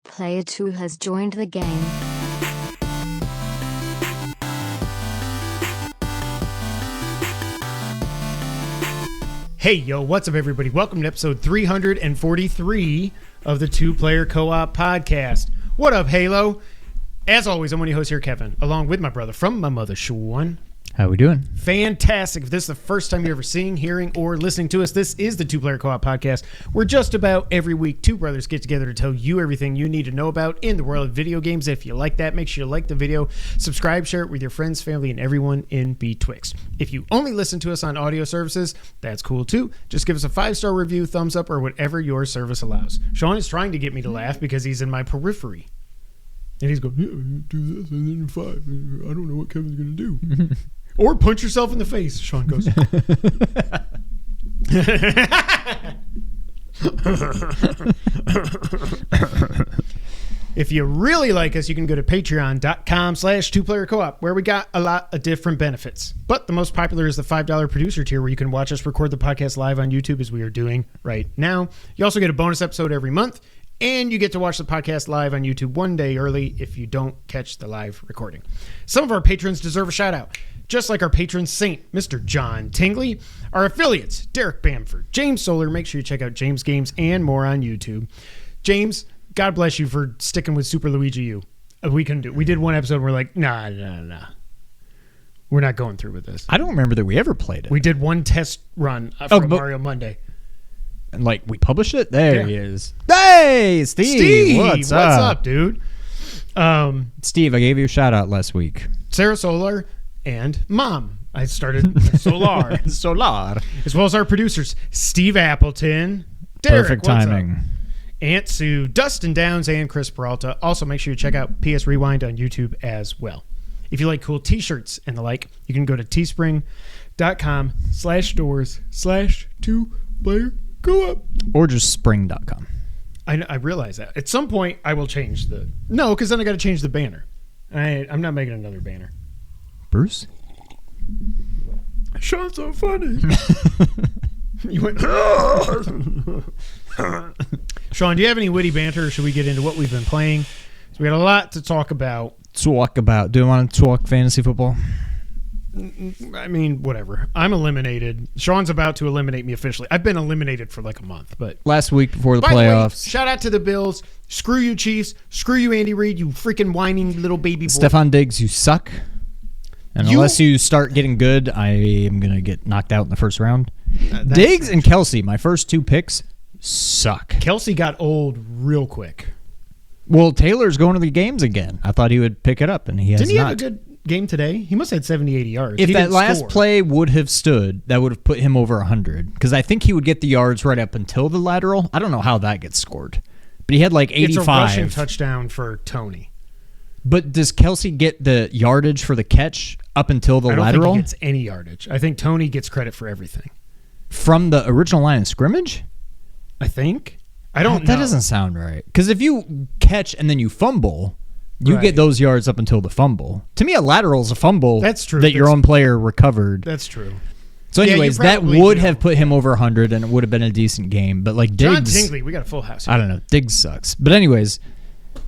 Player 2 has joined the game. Hey, yo, what's up, everybody? Welcome to episode 343 of the Two Player Co-op Podcast. What up, Halo? As always, I'm one of your hosts here, Kevin, along with my brother from my mother, Sean. How we doing? Fantastic. If this is the first time you're ever seeing, hearing, or listening to us, this is the Two Player Co-op Podcast, where just about every week, two brothers get together to tell you everything you need to know about in the world of video games. If you like that, make sure you like the video, subscribe, share it with your friends, family, and everyone in betwixt. If you only listen to us on audio services, that's cool too. Just give us a 5-star review, thumbs up, or whatever your service allows. Sean is trying to get me to laugh because he's in my periphery. And he's going, yeah, do this, and then 5. I don't know what Kevin's going to do. Or punch yourself in the face, Sean goes. If you really like us, you can go to patreon.com/2playercoop, where we got a lot of different benefits. But the most popular is the $5 producer tier, where you can watch us record the podcast live on YouTube, as we are doing right now. You also get a bonus episode every month, and you get to watch the podcast live on YouTube one day early if you don't catch the live recording. Some of our patrons deserve a shout out, just like our patron saint, Mr. John Tingley. Our affiliates, Derek Bamford, James Solar. Make sure you check out James Games and more on YouTube. James, God bless you for sticking with Super Luigi U. We did one episode and we're like, nah. We're not going through with this. I don't remember that we ever played it. We did one test run for Mario Monday. And like, we published it? There he is. Hey, Steve! What's up, dude? Steve, I gave you a shout out last week. Sarah Solar and Mom. I started Solar. Solar. As well as our producers, Steve Appleton, Derek, Perfect timing. Aunt Sue, Dustin Downs, and Chris Peralta. Also, make sure you check out PS Rewind on YouTube as well. If you like cool t-shirts and the like, you can go to teespring.com/stores/2player-co-op. Or just spring.com. I realize that. At some point, I will change the... No, because then I got to change the banner. I'm not making another banner. Bruce? Sean's so funny. You went... Sean, do you have any witty banter, or should we get into what we've been playing? So we got a lot to talk about. Do you want to talk fantasy football? I mean, whatever. I'm eliminated. Sean's about to eliminate me officially. I've been eliminated for like a month, but last week before the by playoffs. The way, shout out to the Bills. Screw you, Chiefs. Screw you, Andy Reid. You freaking whining little baby boy. Stephon Diggs, you suck. And unless you start getting good, I am going to get knocked out in the first round. Diggs and Kelsey, my first two picks, suck. Kelsey got old real quick. Well, Taylor's going to the games again. I thought he would pick it up, and he has not. Didn't he have a good game today? He must have had 70, 80 yards. If that last play would have stood, that would have put him over 100. Because I think he would get the yards right up until the lateral. I don't know how that gets scored. But he had like 85. It's a rushing touchdown for Tony. But does Kelsey get the yardage for the catch up until the lateral? I don't think he gets any yardage. I think Tony gets credit for everything. From the original line of scrimmage? I think. I don't know. That doesn't sound right. Because if you catch and then you fumble, you get those yards up until the fumble. To me, a lateral is a fumble. That's true. That your own player recovered. That's true. So anyways, that would have put him over 100, and it would have been a decent game. But like Diggs... John Tingley, we got a full house here. I don't know. Diggs sucks. But anyways,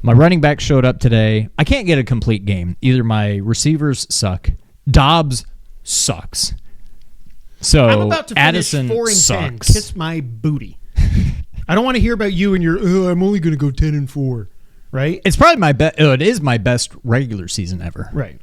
my running back showed up today. I can't get a complete game. Either my receivers suck. Dobbs sucks. So I'm about to finish Addison 4 and sucks. 10. Kiss my booty. I don't want to hear about you and your, I'm only going to go 10 and 4. Right? It's probably my best. It is my best regular season ever. Right.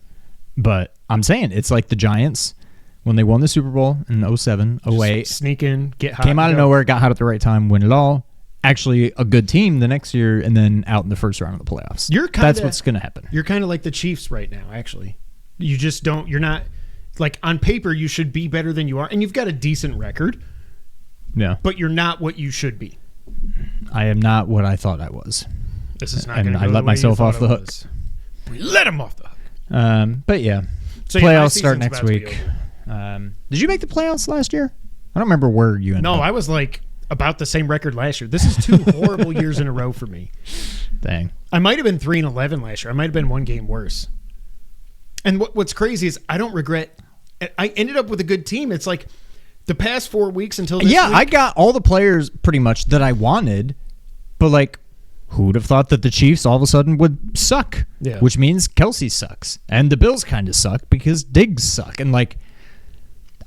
But I'm saying it's like the Giants when they won the Super Bowl in 07, 08. Just sneak in, get hot. Came out of nowhere, got hot at the right time, win it all. Actually, a good team the next year, and then out in the first round of the playoffs. That's what's going to happen. You're kind of like the Chiefs right now, actually. You just don't. You're not. Like, on paper, you should be better than you are, and you've got a decent record. Yeah. But you're not what you should be. I am not what I thought I was. This is not going to go I let myself off the hook. We let him off the hook. But yeah, so playoffs start next week. Did you make the playoffs last year? I don't remember where you ended up. No, I was like about the same record last year. This is 2 horrible years in a row for me. Dang. I might have been 3-11 last year. I might have been 1 game worse. And what's crazy is I don't regret. I ended up with a good team. It's like the past 4 weeks until this week. I got all the players pretty much that I wanted, but like who would have thought that the Chiefs all of a sudden would suck? Yeah. Which means Kelsey sucks. And the Bills kind of suck because Diggs suck. And, like,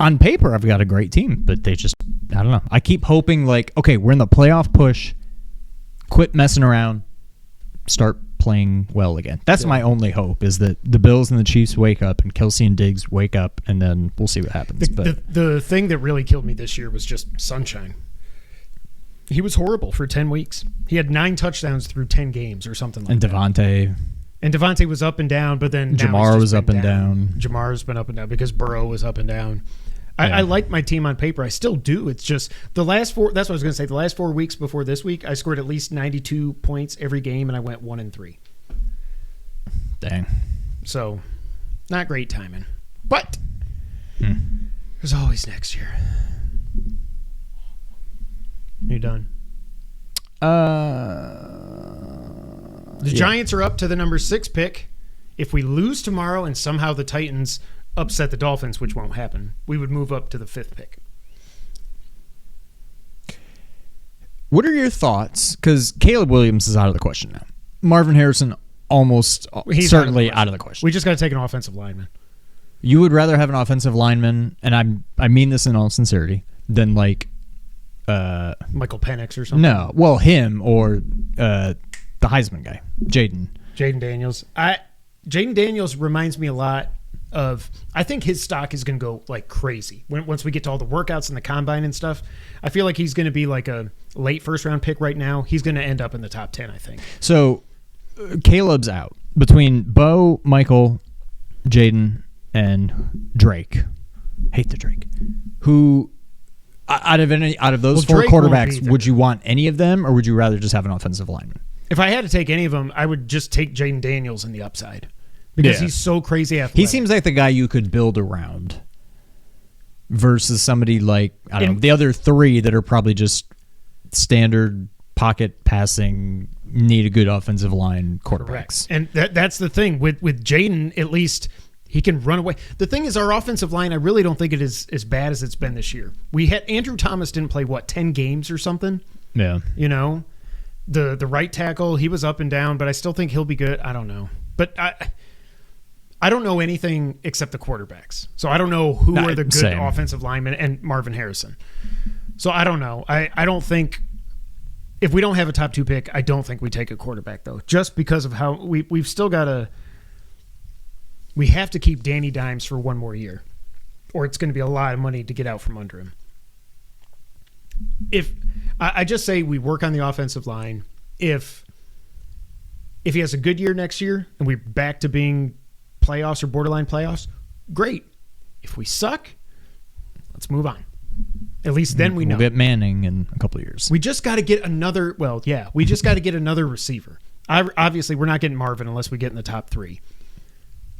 on paper, I've got a great team, but they just, I don't know. I keep hoping, like, okay, we're in the playoff push. Quit messing around. Start playing well again. That's my only hope, is that the Bills and the Chiefs wake up and Kelsey and Diggs wake up, and then we'll see what happens. The thing that really killed me this year was just Sunshine. He was horrible for 10 weeks. He had 9 touchdowns through 10 games or something like that. And Devontae was up and down, but then Jamar was up and down. Jamar's been up and down because Burrow was up and down. I like my team on paper. I still do. It's just the last 4. That's what I was going to say. The last 4 weeks before this week, I scored at least 92 points every game, and I went 1-3. Dang. So, not great timing. But there's always next year. You done? The Giants are up to the number 6 pick. If we lose tomorrow and somehow the Titans upset the Dolphins, which won't happen, we would move up to the 5th pick. What are your thoughts? Because Caleb Williams is out of the question now. Marvin Harrison almost certainly out of the question. We just got to take an offensive lineman. You would rather have an offensive lineman, and I mean this in all sincerity, than like Michael Penix or something? No. Well, him or the Heisman guy, Jaden Daniels. Jaden Daniels reminds me a lot of, I think his stock is going to go like crazy once we get to all the workouts and the combine and stuff. I feel like he's going to be like a late first round pick right now. He's going to end up in the top 10, I think. So Caleb's out between Bo, Michael, Jaden, and Drake. Hate the Drake. Who out of those 4 quarterbacks, would you want any of them, or would you rather just have an offensive lineman? If I had to take any of them, I would just take Jaden Daniels in the upside. Because he's so crazy athletic. He seems like the guy you could build around versus somebody like, I don't know, the other 3 that are probably just standard pocket passing, need a good offensive line quarterbacks. Correct. And that's the thing. With Jaden, at least he can run away. The thing is, our offensive line, I really don't think it is as bad as it's been this year. We had Andrew Thomas didn't play, 10 games or something? Yeah. You know? The right tackle, he was up and down, but I still think he'll be good. I don't know. But I don't know anything except the quarterbacks. So I don't know who are the good offensive linemen and Marvin Harrison. So I don't know. I don't think, if we don't have a top 2 pick, I don't think we take a quarterback, though. Just because of how we've still got to, we have to keep Danny Dimes for 1 more year, or it's going to be a lot of money to get out from under him. If I just say we work on the offensive line, if he has a good year next year and we're back to being playoffs or borderline playoffs, great. If we suck, let's move on. At least then we know. We'll get Manning in a couple of years. We just got to get another, we just got to get another receiver. Obviously, we're not getting Marvin unless we get in the top 3.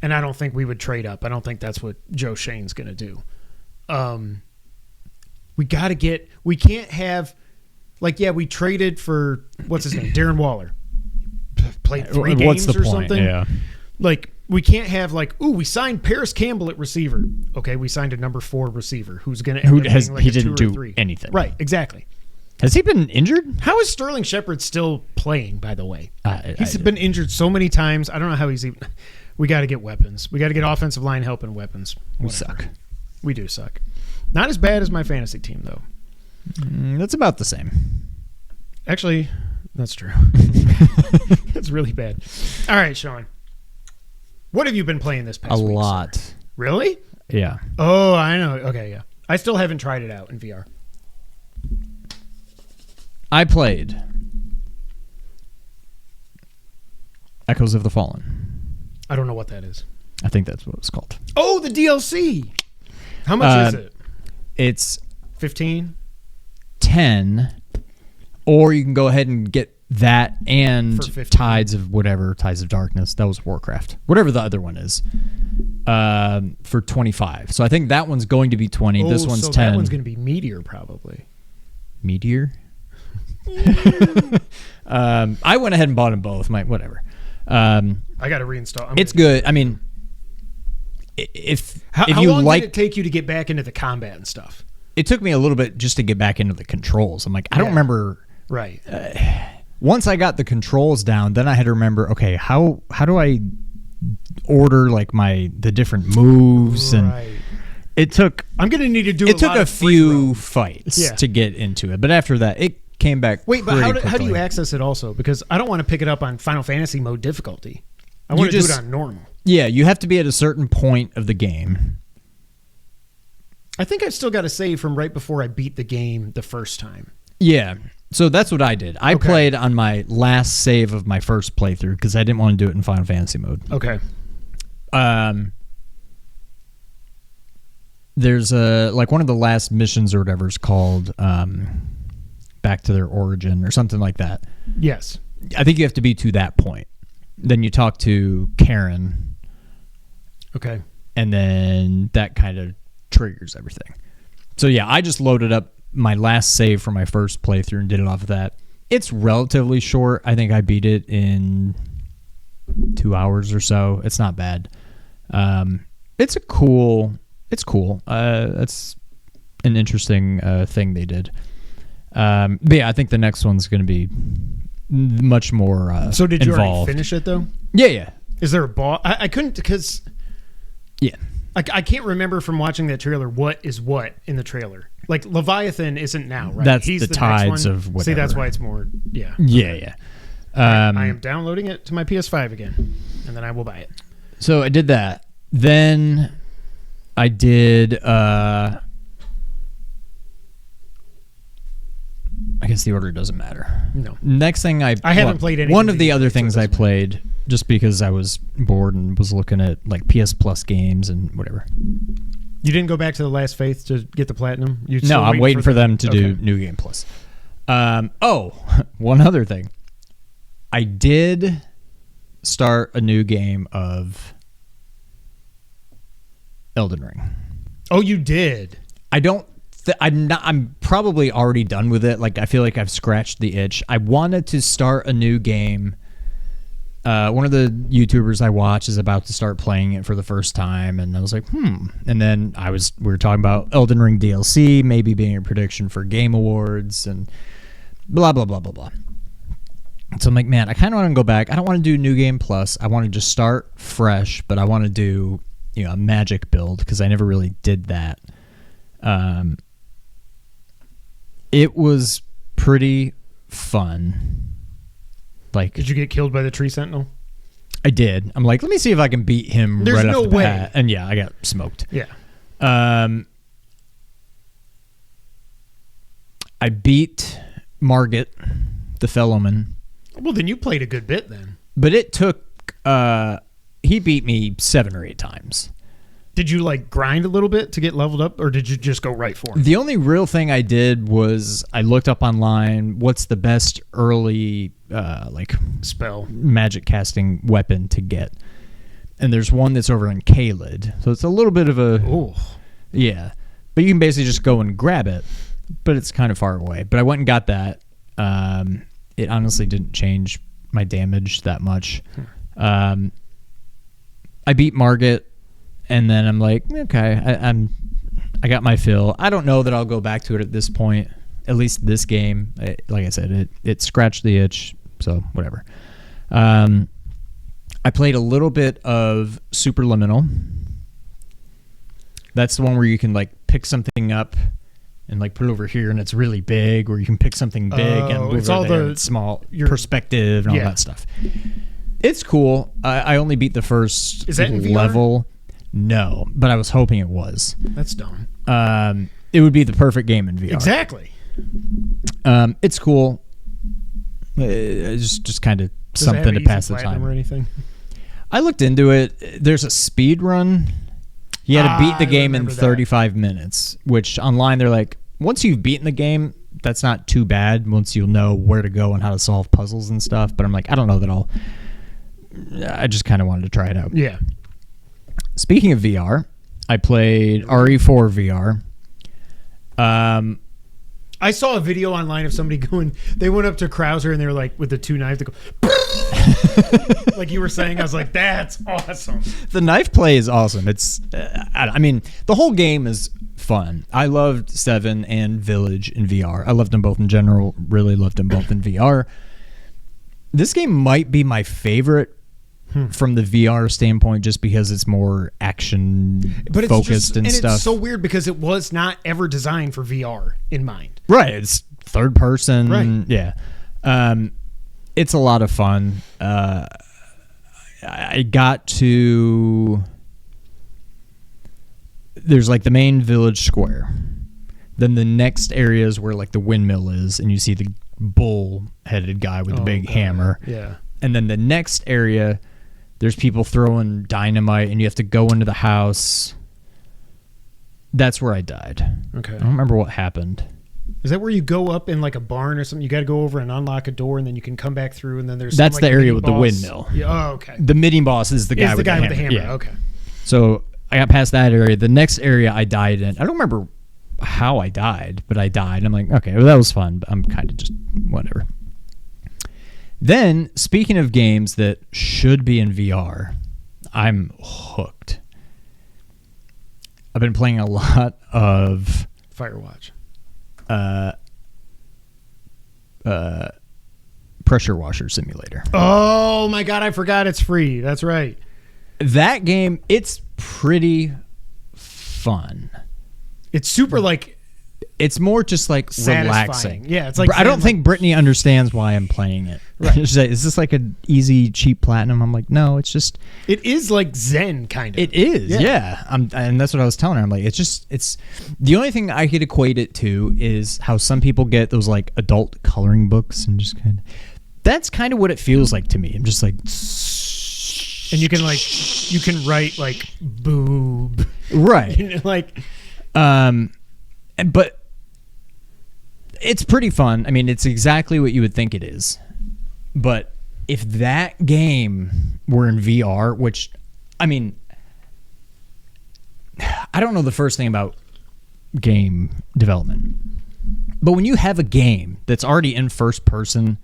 And I don't think we would trade up. I don't think that's what Joe Shane's going to do. We can't have, we traded for, what's his name, Darren Waller. Played 3 games or something. Yeah. We can't have we signed Paris Campbell at receiver. Okay, we signed a number 4 receiver who's going to he didn't do anything. Right, exactly. Has he been injured? How is Sterling Shepard still playing, by the way? He's been injured so many times. I don't know how he's even. We got to get weapons. We got to get offensive line help and weapons. We suck. We do suck. Not as bad as my fantasy team, though. That's about the same. Actually, that's true. It's really bad. All right, Sean. What have you been playing this past week? A lot. Sir? Really? Yeah. Oh, I know. Okay, yeah. I still haven't tried it out in VR. I played Echoes of the Fallen. I don't know what that is. I think that's what it's called. Oh, the DLC. How much is it? It's 15? 10. Or you can go ahead and get that and Tides of Darkness. That was Warcraft. Whatever the other one is. For 25. So I think that one's going to be 20. This one's 10. That one's going to be Meteor, probably. Meteor? I went ahead and bought them both. Whatever. I got to reinstall. It's good. I mean, how long did it take you to get back into the combat and stuff? It took me a little bit just to get back into the controls. I'm like, I don't remember. Right. once I got the controls down, then I had to remember, okay, how do I order like the different moves? And it took. I'm gonna need to do. It took a few fights to get into it, but after that, it came back. Wait, but how do you access it also? Because I don't want to pick it up on Final Fantasy mode difficulty. I want to do it on normal. Yeah, you have to be at a certain point of the game. I think I've still got to save from right before I beat the game the first time. Yeah, so that's what I did. I played on my last save of my first playthrough because I didn't want to do it in Final Fantasy mode. Okay. There's like one of the last missions or whatever is called Back to Their Origin or something like that. Yes. I think you have to be to that point. Then you talk to Karen. Okay. And then that kind of triggers everything. So yeah, I just loaded up my last save from my first playthrough and did it off of that. It's relatively short. I think I beat it in 2 hours or so. It's not bad. It's cool. It's an interesting thing they did. But yeah, I think the next one's going to be much more So did you involved. already finish it though? Yeah. Is there a boss? I couldn't because... Yeah. I can't remember from watching that trailer what is what in the trailer. Like Leviathan isn't now, right? That's He's the next tides one. of whatever. See, that's why it's more. Yeah. Yeah. I am downloading it to my PS5 again, and then I will buy it. So I did that. Then I did. I guess the order doesn't matter. No. Next thing I haven't played any. One of the other things I played just because I was bored and was looking at like PS Plus games and whatever. You didn't go back to the Last Faith to get the platinum? No, I'm waiting for them to do New Game Plus. One other thing. I did start a new game of Elden Ring. Oh, you did? I'm probably already done with it. Like, I feel like I've scratched the itch. I wanted to start a new game. One of the YouTubers I watch is about to start playing it for the first time, and I was like, And then we were talking about Elden Ring DLC, maybe being a prediction for Game Awards, and blah, blah, blah, blah, blah. So I'm like, man, I kind of want to go back. I don't want to do New Game Plus. I want to just start fresh, but I want to do, a magic build because I never really did that. It was pretty fun. Like, did you get killed by the tree sentinel? I did. I'm like, let me see if I can beat him There's right no off the way. bat. And yeah, I got smoked. Yeah. I beat Margit, the Fellowman. Well, then you played a good bit then. But it took... he beat me 7 or 8 times. Did you like grind a little bit to get leveled up, or did you just go right for him? The only real thing I did was I looked up online what's the best early spell magic casting weapon to get. And there's one that's over in Caelid. So it's a little bit of a... Ooh. Yeah. But you can basically just go and grab it. But it's kind of far away. But I went and got that. It honestly didn't change my damage that much. I beat Margit. And then I'm like, okay, I got my fill. I don't know that I'll go back to it at this point. At least this game, like I said, it scratched the itch. So whatever. I played a little bit of Superliminal. That's the one where you can like pick something up and like put it over here, and it's really big. Or you can pick something big and move it's it all there, the and small perspective and all that stuff. It's cool. I only beat the first Is that in VR? level. No, but I was hoping it was. That's dumb. It would be the perfect game in VR. Exactly. It's cool. It's just kind of Does it something have to easy pass the platinum time. or anything? I looked into it. There's a speed run. You had to beat the game in remember that. 35 minutes, which online they're like, once you've beaten the game, that's not too bad once you'll know where to go and how to solve puzzles and stuff. But I'm like, I don't know that I just kind of wanted to try it out. Yeah. Speaking of VR, I played RE4 VR. I saw a video online of somebody going, they went up to Krauser and they were like, with the 2 knives, they go, like you were saying. I was like, that's awesome. The knife play is awesome. It's, I mean, the whole game is fun. I loved 7 and Village in VR. I loved them both in general, really loved them both in VR. This game might be my favorite from the VR standpoint, just because it's more action focused and stuff. It's so weird because it was not ever designed for VR in mind. Right. It's third person. Right. Yeah. It's a lot of fun. I got to... There's like the main village square. Then the next area is where like the windmill is, and you see the bull-headed guy with the big hammer. Yeah. And then the next area, there's people throwing dynamite, and you have to go into the house. That's where I died. Okay. I don't remember what happened. Is that where you go up in like a barn or something? You got to go over and unlock a door, and then you can come back through, and then there's That's some, like, the area mini with boss. the windmill. Yeah. Oh, okay. The mini boss is the guy, With the hammer. Yeah. Okay. So I got past that area. The next area I died in, I don't remember how I died, but I died. I'm like, okay, well, that was fun, but I'm kind of just whatever. Then, speaking of games that should be in VR, I'm hooked. I've been playing a lot of Firewatch. Pressure Washer Simulator. Oh my God, I forgot it's free. That's right. That game, it's pretty fun. It's super like It's more just like satisfying. relaxing. Yeah, it's like I don't think Brittany understands why I'm playing it. Right. She's like, is this like an easy, cheap platinum? I'm like, no, it's just... it is like Zen kind of. It is, yeah. And that's what I was telling her. I'm like, it's... The only thing I could equate it to is how some people get those like adult coloring books and just kind of... That's kind of what it feels like to me. I'm just like... And you can write like boob. Right. Like... But it's pretty fun. I mean, it's exactly what you would think it is. But if that game were in VR, which, I mean, I don't know the first thing about game development. But when you have a game that's already in first person,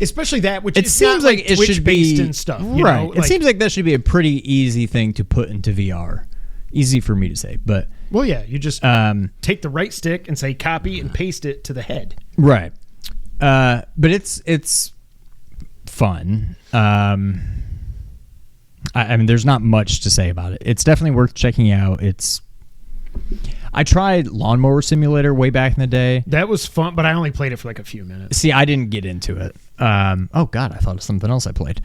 especially that, which it seems like it should based be and stuff. Right. It It seems like that should be a pretty easy thing to put into VR. Easy for me to say, but well, yeah, you just take the right stick and say copy and paste it to the head. Right. But it's fun. I mean, there's not much to say about it. It's definitely worth checking out. I tried Lawnmower Simulator way back in the day. That was fun, but I only played it for like a few minutes. See, I didn't get into it. Oh God, I thought of something else I played.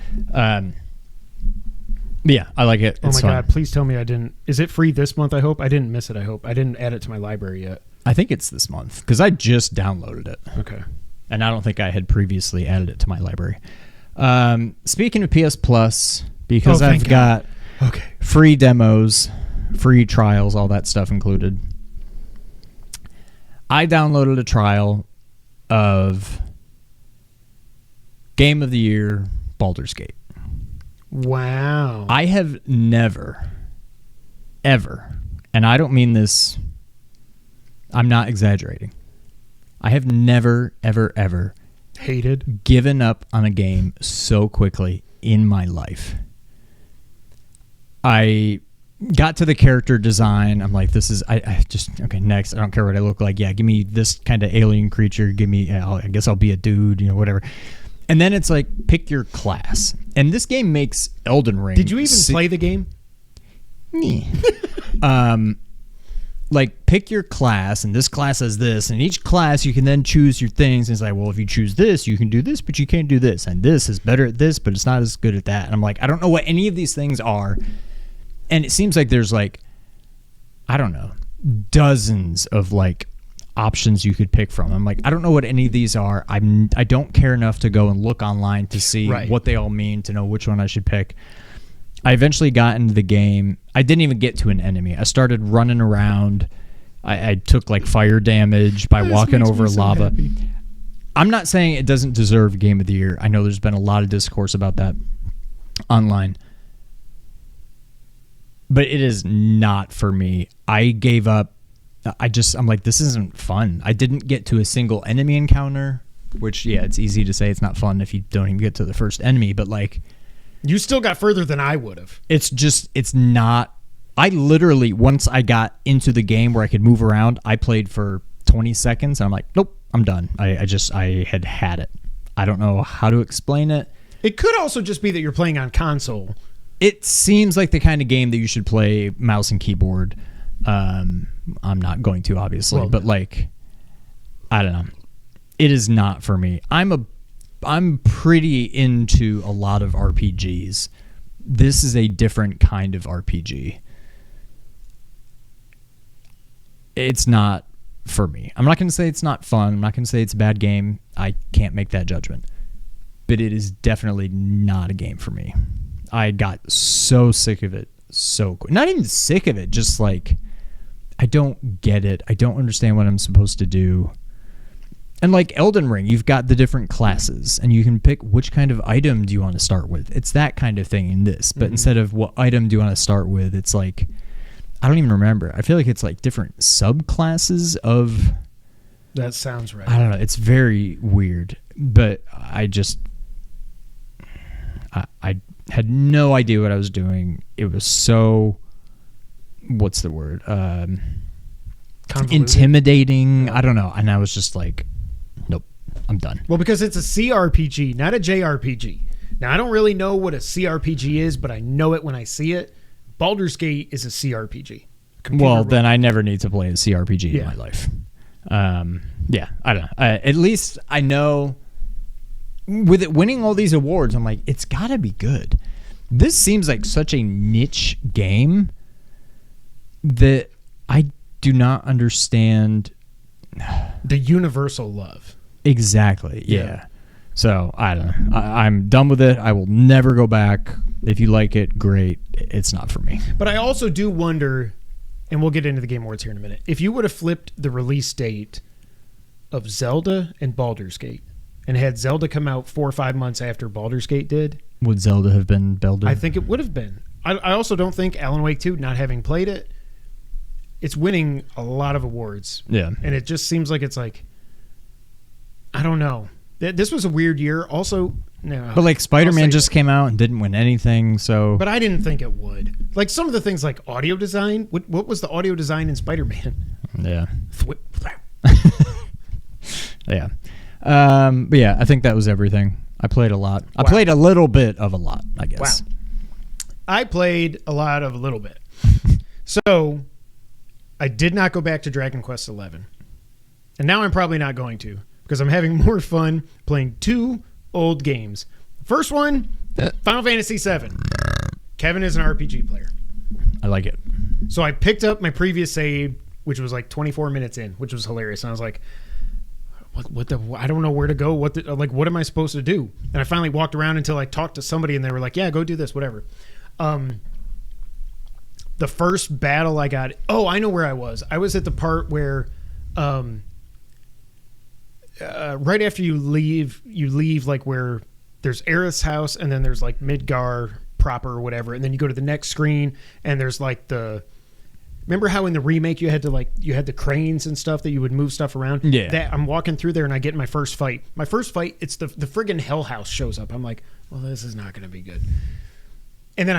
Yeah, I like it. It's God, please tell me I didn't. Is it free this month? I hope I didn't miss it. I hope I didn't add it to my library yet. I think it's this month because I just downloaded it. Okay. And I don't think I had previously added it to my library. Speaking of PS Plus, because I've got free demos, free trials, all that stuff included, I downloaded a trial of Game of the Year Baldur's Gate. Wow. I have never, ever, and I don't mean this, I'm not exaggerating. I have never, ever, ever hated, given up on a game so quickly in my life. I got to the character design. I'm like, this is, I just, okay, next. I don't care what I look like. Yeah, give me this kind of alien creature. Give me, I guess I'll be a dude, whatever. And then it's like, pick your class. And this game makes Elden Ring. Did you even play the game? Like, pick your class, and this class has this, and each class you can then choose your things. And it's like, well, if you choose this, you can do this, but you can't do this. And this is better at this, but it's not as good at that. And I'm like, I don't know what any of these things are. And it seems like there's like, I don't know, dozens of like options you could pick from. I'm like, I don't know what any of these are. I don't care enough to go and look online to see what they all mean, to know which one I should pick. I eventually got into the game. I didn't even get to an enemy. I started running around. I took like fire damage by walking over lava. Happy. I'm not saying it doesn't deserve Game of the Year. I know there's been a lot of discourse about that online. But it is not for me. I gave up. I'm like, this isn't fun. I didn't get to a single enemy encounter, which, yeah, it's easy to say it's not fun if you don't even get to the first enemy, but like... You still got further than I would have. It's not... I literally, once I got into the game where I could move around, I played for 20 seconds, and I'm like, nope, I'm done. I had it. I don't know how to explain it. It could also just be that you're playing on console. It seems like the kind of game that you should play mouse and keyboard. I'm not going to, obviously, but like, I don't know. It is not for me. I'm pretty into a lot of RPGs. This is a different kind of RPG. It's not for me. I'm not going to say it's not fun. I'm not going to say it's a bad game. I can't make that judgment. But it is definitely not a game for me. I got so sick of it so quick. Not even sick of it, just like, I don't get it. I don't understand what I'm supposed to do. And like Elden Ring, you've got the different classes, and you can pick which kind of item do you want to start with. It's that kind of thing in this. But instead of what item do you want to start with, it's like, I don't even remember. I feel like it's like different subclasses of... That sounds right. I don't know. It's very weird. But I had no idea what I was doing. It was so... What's the word? Intimidating. I don't know. And I was just like, nope, I'm done. Well, because it's a CRPG, not a JRPG. Now, I don't really know what a CRPG is, but I know it when I see it. Baldur's Gate is a CRPG. Well, then I never need to play a CRPG in my life. Yeah, I don't know. At least I know with it winning all these awards, I'm like, it's got to be good. This seems like such a niche game that I do not understand the universal love. Exactly. Yeah. So I don't know. I'm done with it. I will never go back. If you like it, great. It's not for me. But I also do wonder, and we'll get into the Game Awards here in a minute, if you would have flipped the release date of Zelda and Baldur's Gate and had Zelda come out 4 or 5 months after Baldur's Gate did, would Zelda have been Baldur? I think it would have been. I also don't think Alan Wake 2, not having played it, it's winning a lot of awards. Yeah. And it just seems like it's like, I don't know. This was a weird year. Also, no. But like Spider-Man just came out and didn't win anything, so... But I didn't think it would. Like some of the things like audio design. What was the audio design in Spider-Man? Yeah. Yeah. But yeah, I think that was everything. I played a lot. I played a little bit of a lot, I guess. Wow. I played a lot of a little bit. So I did not go back to Dragon Quest XI. And now I'm probably not going to, because I'm having more fun playing 2 old games. The first one, Final Fantasy VII. Kevin is an RPG player. I like it. So I picked up my previous save, which was like 24 minutes in, which was hilarious. And I was like, I don't know where to go. What am I supposed to do? And I finally walked around until I talked to somebody, and they were like, yeah, go do this, whatever. The first battle I got, I know where I was. I was at the part where right after you leave like where there's Aerith's house, and then there's like Midgar proper or whatever, and then you go to the next screen, and there's like remember how in the remake you had the cranes and stuff that you would move stuff around? Yeah. That I'm walking through there and I get in my first fight. My first fight, it's the friggin' Hell House shows up. I'm like, well, this is not going to be good. And then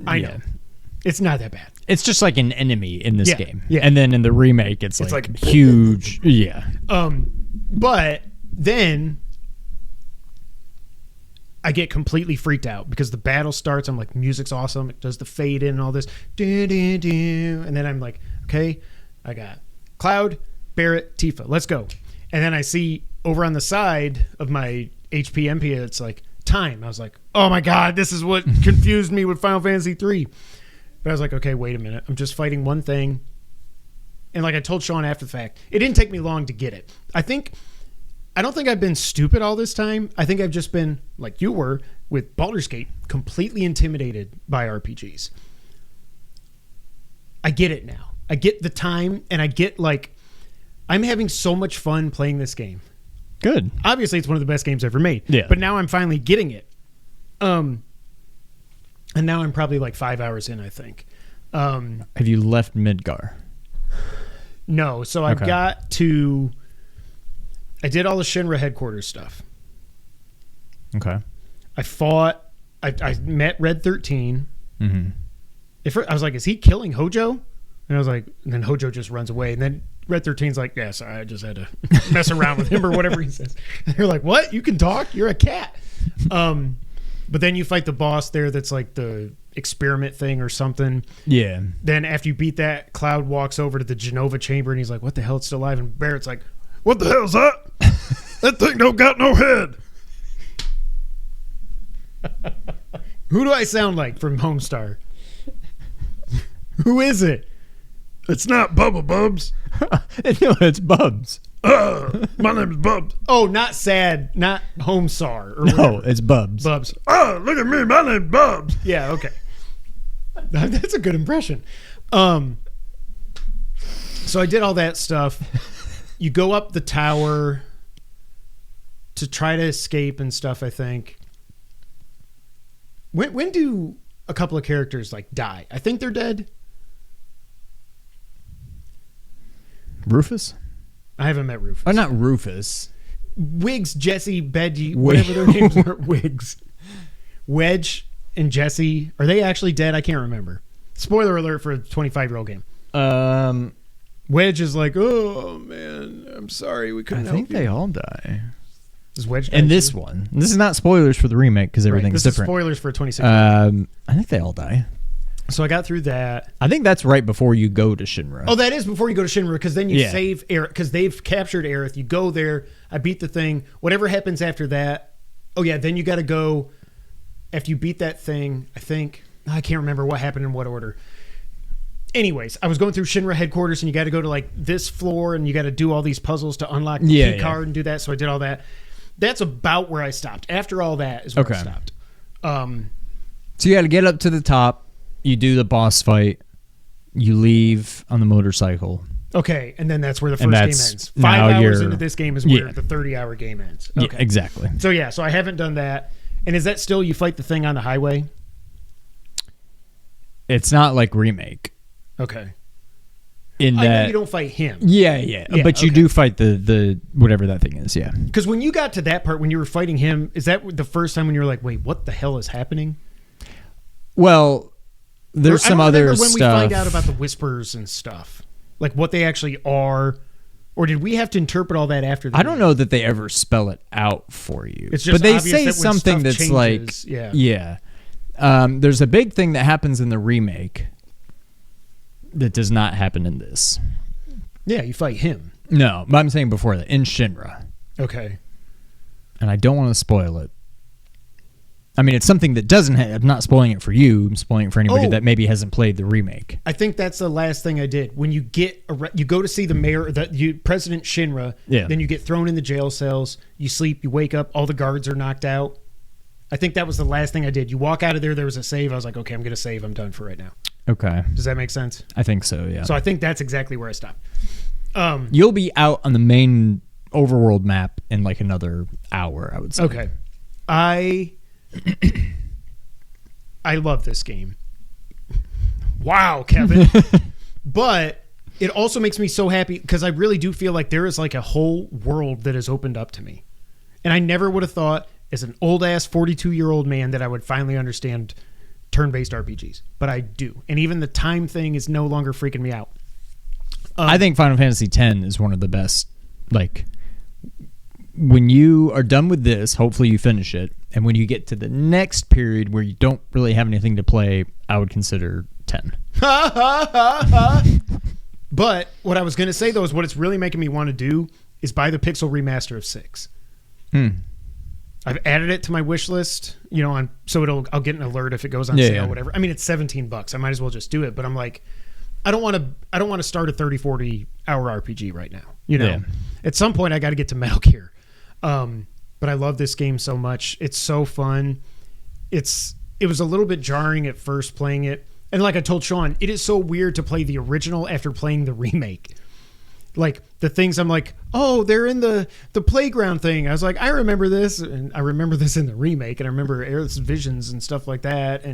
I know. It's not that bad. It's just like an enemy in this game. Yeah. And then in the remake, it's like huge. Yeah. But then I get completely freaked out because the battle starts. I'm like, music's awesome. It does the fade in and all this. And then I'm like, okay, I got Cloud, Barrett, Tifa. Let's go. And then I see over on the side of my HP MP, it's like time. I was like, oh my God, this is what confused me with Final Fantasy 3. But I was like, okay, wait a minute. I'm just fighting one thing. And like I told Sean after the fact, it didn't take me long to get it. I don't think I've been stupid all this time. I think I've just been, like you were, with Baldur's Gate, completely intimidated by RPGs. I get it now. I get the time, and I get, like, I'm having so much fun playing this game. Good. Obviously, it's one of the best games ever made. Yeah. But now I'm finally getting it. And now I'm probably like 5 hours in, I think. Have you left Midgar? No. So I've got to... I did all the Shinra headquarters stuff. Okay. I met Red 13. Mm-hmm. I was like, is he killing Hojo? And I was like, and then Hojo just runs away. And then Red 13's like, yeah, sorry, I just had to mess around with him or whatever he says. And you're like, what? You can talk? You're a cat. But then you fight the boss there that's like the experiment thing or something. Yeah. Then after you beat that, Cloud walks over to the Genova chamber and he's like, what the hell? It's still alive. And Barrett's like, what the hell's that? That thing don't got no head. Who do I sound like from Homestar? Who is it? It's not Bubba Bubs. No, it's Bubs. My name is Bubs. Oh, not Sad, not Homestar. Or No, whatever. it's Bubs. Bubs. Oh, look at me. My name's Bubs. Yeah, okay. That's a good impression. So I did all that stuff. You go up the tower to try to escape and stuff, I think. When do a couple of characters like die? I think they're dead. Rufus? I haven't met Rufus. Oh, not Rufus. Wiggs, Jesse, Bedgy, whatever their names were. Wiggs. Wedge and Jesse. Are they actually dead? I can't remember. Spoiler alert for a 25-year-old game. Wedge is like, oh, man, I'm sorry. We couldn't help you. I think they all die. Is Wedge And die this too? one. This is not spoilers for the remake because everything's This different. is spoilers for 26. I think they all die. So I got through that. I think that's right before you go to Shinra. Oh, that is before you go to Shinra, because then you Yeah. save Aerith, because they've captured Aerith. You go there. I beat the thing. Whatever happens after that. Oh, yeah, then you got to go. After you beat that thing, I think. I can't remember what happened in what order. Anyways, I was going through Shinra headquarters, and you got to go to like this floor, and you got to do all these puzzles to unlock the key card and do that. So I did all that. That's about where I stopped. After all that is where I stopped. So you got to get up to the top. You do the boss fight. You leave on the motorcycle. Okay, and then that's where the first game ends. 5 now hours you're- into this game is where the 30-hour game ends. Okay. Yeah, exactly. So I haven't done that. And is that still you fight the thing on the highway? It's not like remake. Okay. In I know that you don't fight him. Yeah. But you do fight the whatever that thing is, yeah. Because when you got to that part, when you were fighting him, is that the first time when you were like, wait, what the hell is happening? Well, there's some other when stuff. we find out about the whispers and stuff, like what they actually are, or did we have to interpret all that after? I don't know that they ever spell it out for you. It's just but they obvious say that when something stuff that's changes, like, yeah. There's a big thing that happens in the remake that does not happen in this. Yeah, you fight him. No, but I'm saying before that, in Shinra. Okay. And I don't want to spoil it. I mean, it's something that doesn't have... I'm not spoiling it for you. I'm spoiling it for anybody that maybe hasn't played the remake. I think that's the last thing I did. When you you go to see the mayor, President Shinra, then you get thrown in the jail cells, you sleep, you wake up, all the guards are knocked out. I think that was the last thing I did. You walk out of there was a save. I was like, okay, I'm going to save. I'm done for right now. Okay. Does that make sense? I think so, yeah. So I think that's exactly where I stopped. You'll be out on the main overworld map in like another hour, I would say. Okay. I love this game. Wow, Kevin. But it also makes me so happy because I really do feel like there is like a whole world that has opened up to me. And I never would have thought as an old ass 42-year-old man that I would finally understand turn-based RPGs. But I do. And even the time thing is no longer freaking me out. I think Final Fantasy X is one of the best. Like, when you are done with this, hopefully you finish it. And when you get to the next period where you don't really have anything to play, I would consider 10. But what I was going to say, though, is what it's really making me want to do is buy the Pixel remaster of 6. I've added it to my wish list, so I'll get an alert if it goes on sale or whatever. I mean, it's $17. I might as well just do it. But I'm like, I don't want to start a 30, 40 hour RPG right now. At some point I got to get to Metal Gear. But I love this game so much. It's so fun. It was a little bit jarring at first playing it. And like I told Sean, it is so weird to play the original after playing the remake. Like the things I'm like, oh, they're in the playground thing. I was like, I remember this, and I remember this in the remake, and I remember Aerith's visions and stuff like that.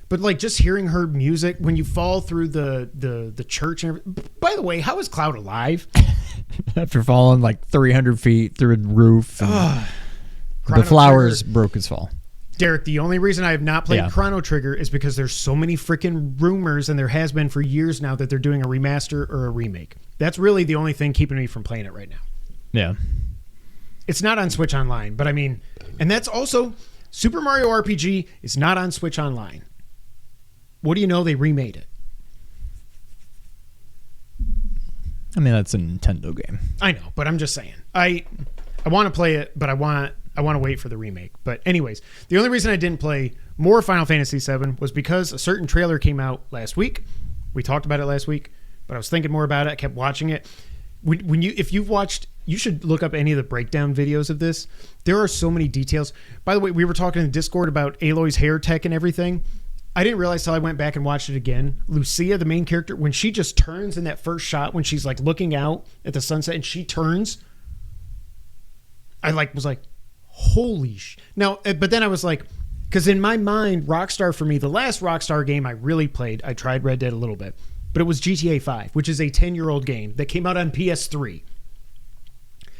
But like just hearing her music when you fall through the church and everything. By the way, how is Cloud alive? After falling like 300 feet through a roof. And the flowers broke his fall. Derek, the only reason I have not played Yeah. Chrono Trigger is because there's so many freaking rumors, and there has been for years now, that they're doing a remaster or a remake. That's really the only thing keeping me from playing it right now. Yeah. It's not on Switch Online, but I mean, and that's also Super Mario RPG is not on Switch Online. What do you know? They remade it. I mean, that's a Nintendo game. I know, but I'm just saying. I want to play it, but I want to wait for the remake. But anyways, the only reason I didn't play more Final Fantasy VII was because a certain trailer came out last week. We talked about it last week, but I was thinking more about it. I kept watching it. If you've watched, you should look up any of the breakdown videos of this. There are so many details. By the way, we were talking in Discord about Aloy's hair tech and everything. I didn't realize till I went back and watched it again. Lucia, the main character, when she just turns in that first shot, when she's like looking out at the sunset and she turns, I was like, holy sh. Now, but then I was like, because in my mind, Rockstar for me, the last Rockstar game I really played, I tried Red Dead a little bit, but it was GTA 5, which is a 10-year-old game that came out on PS3.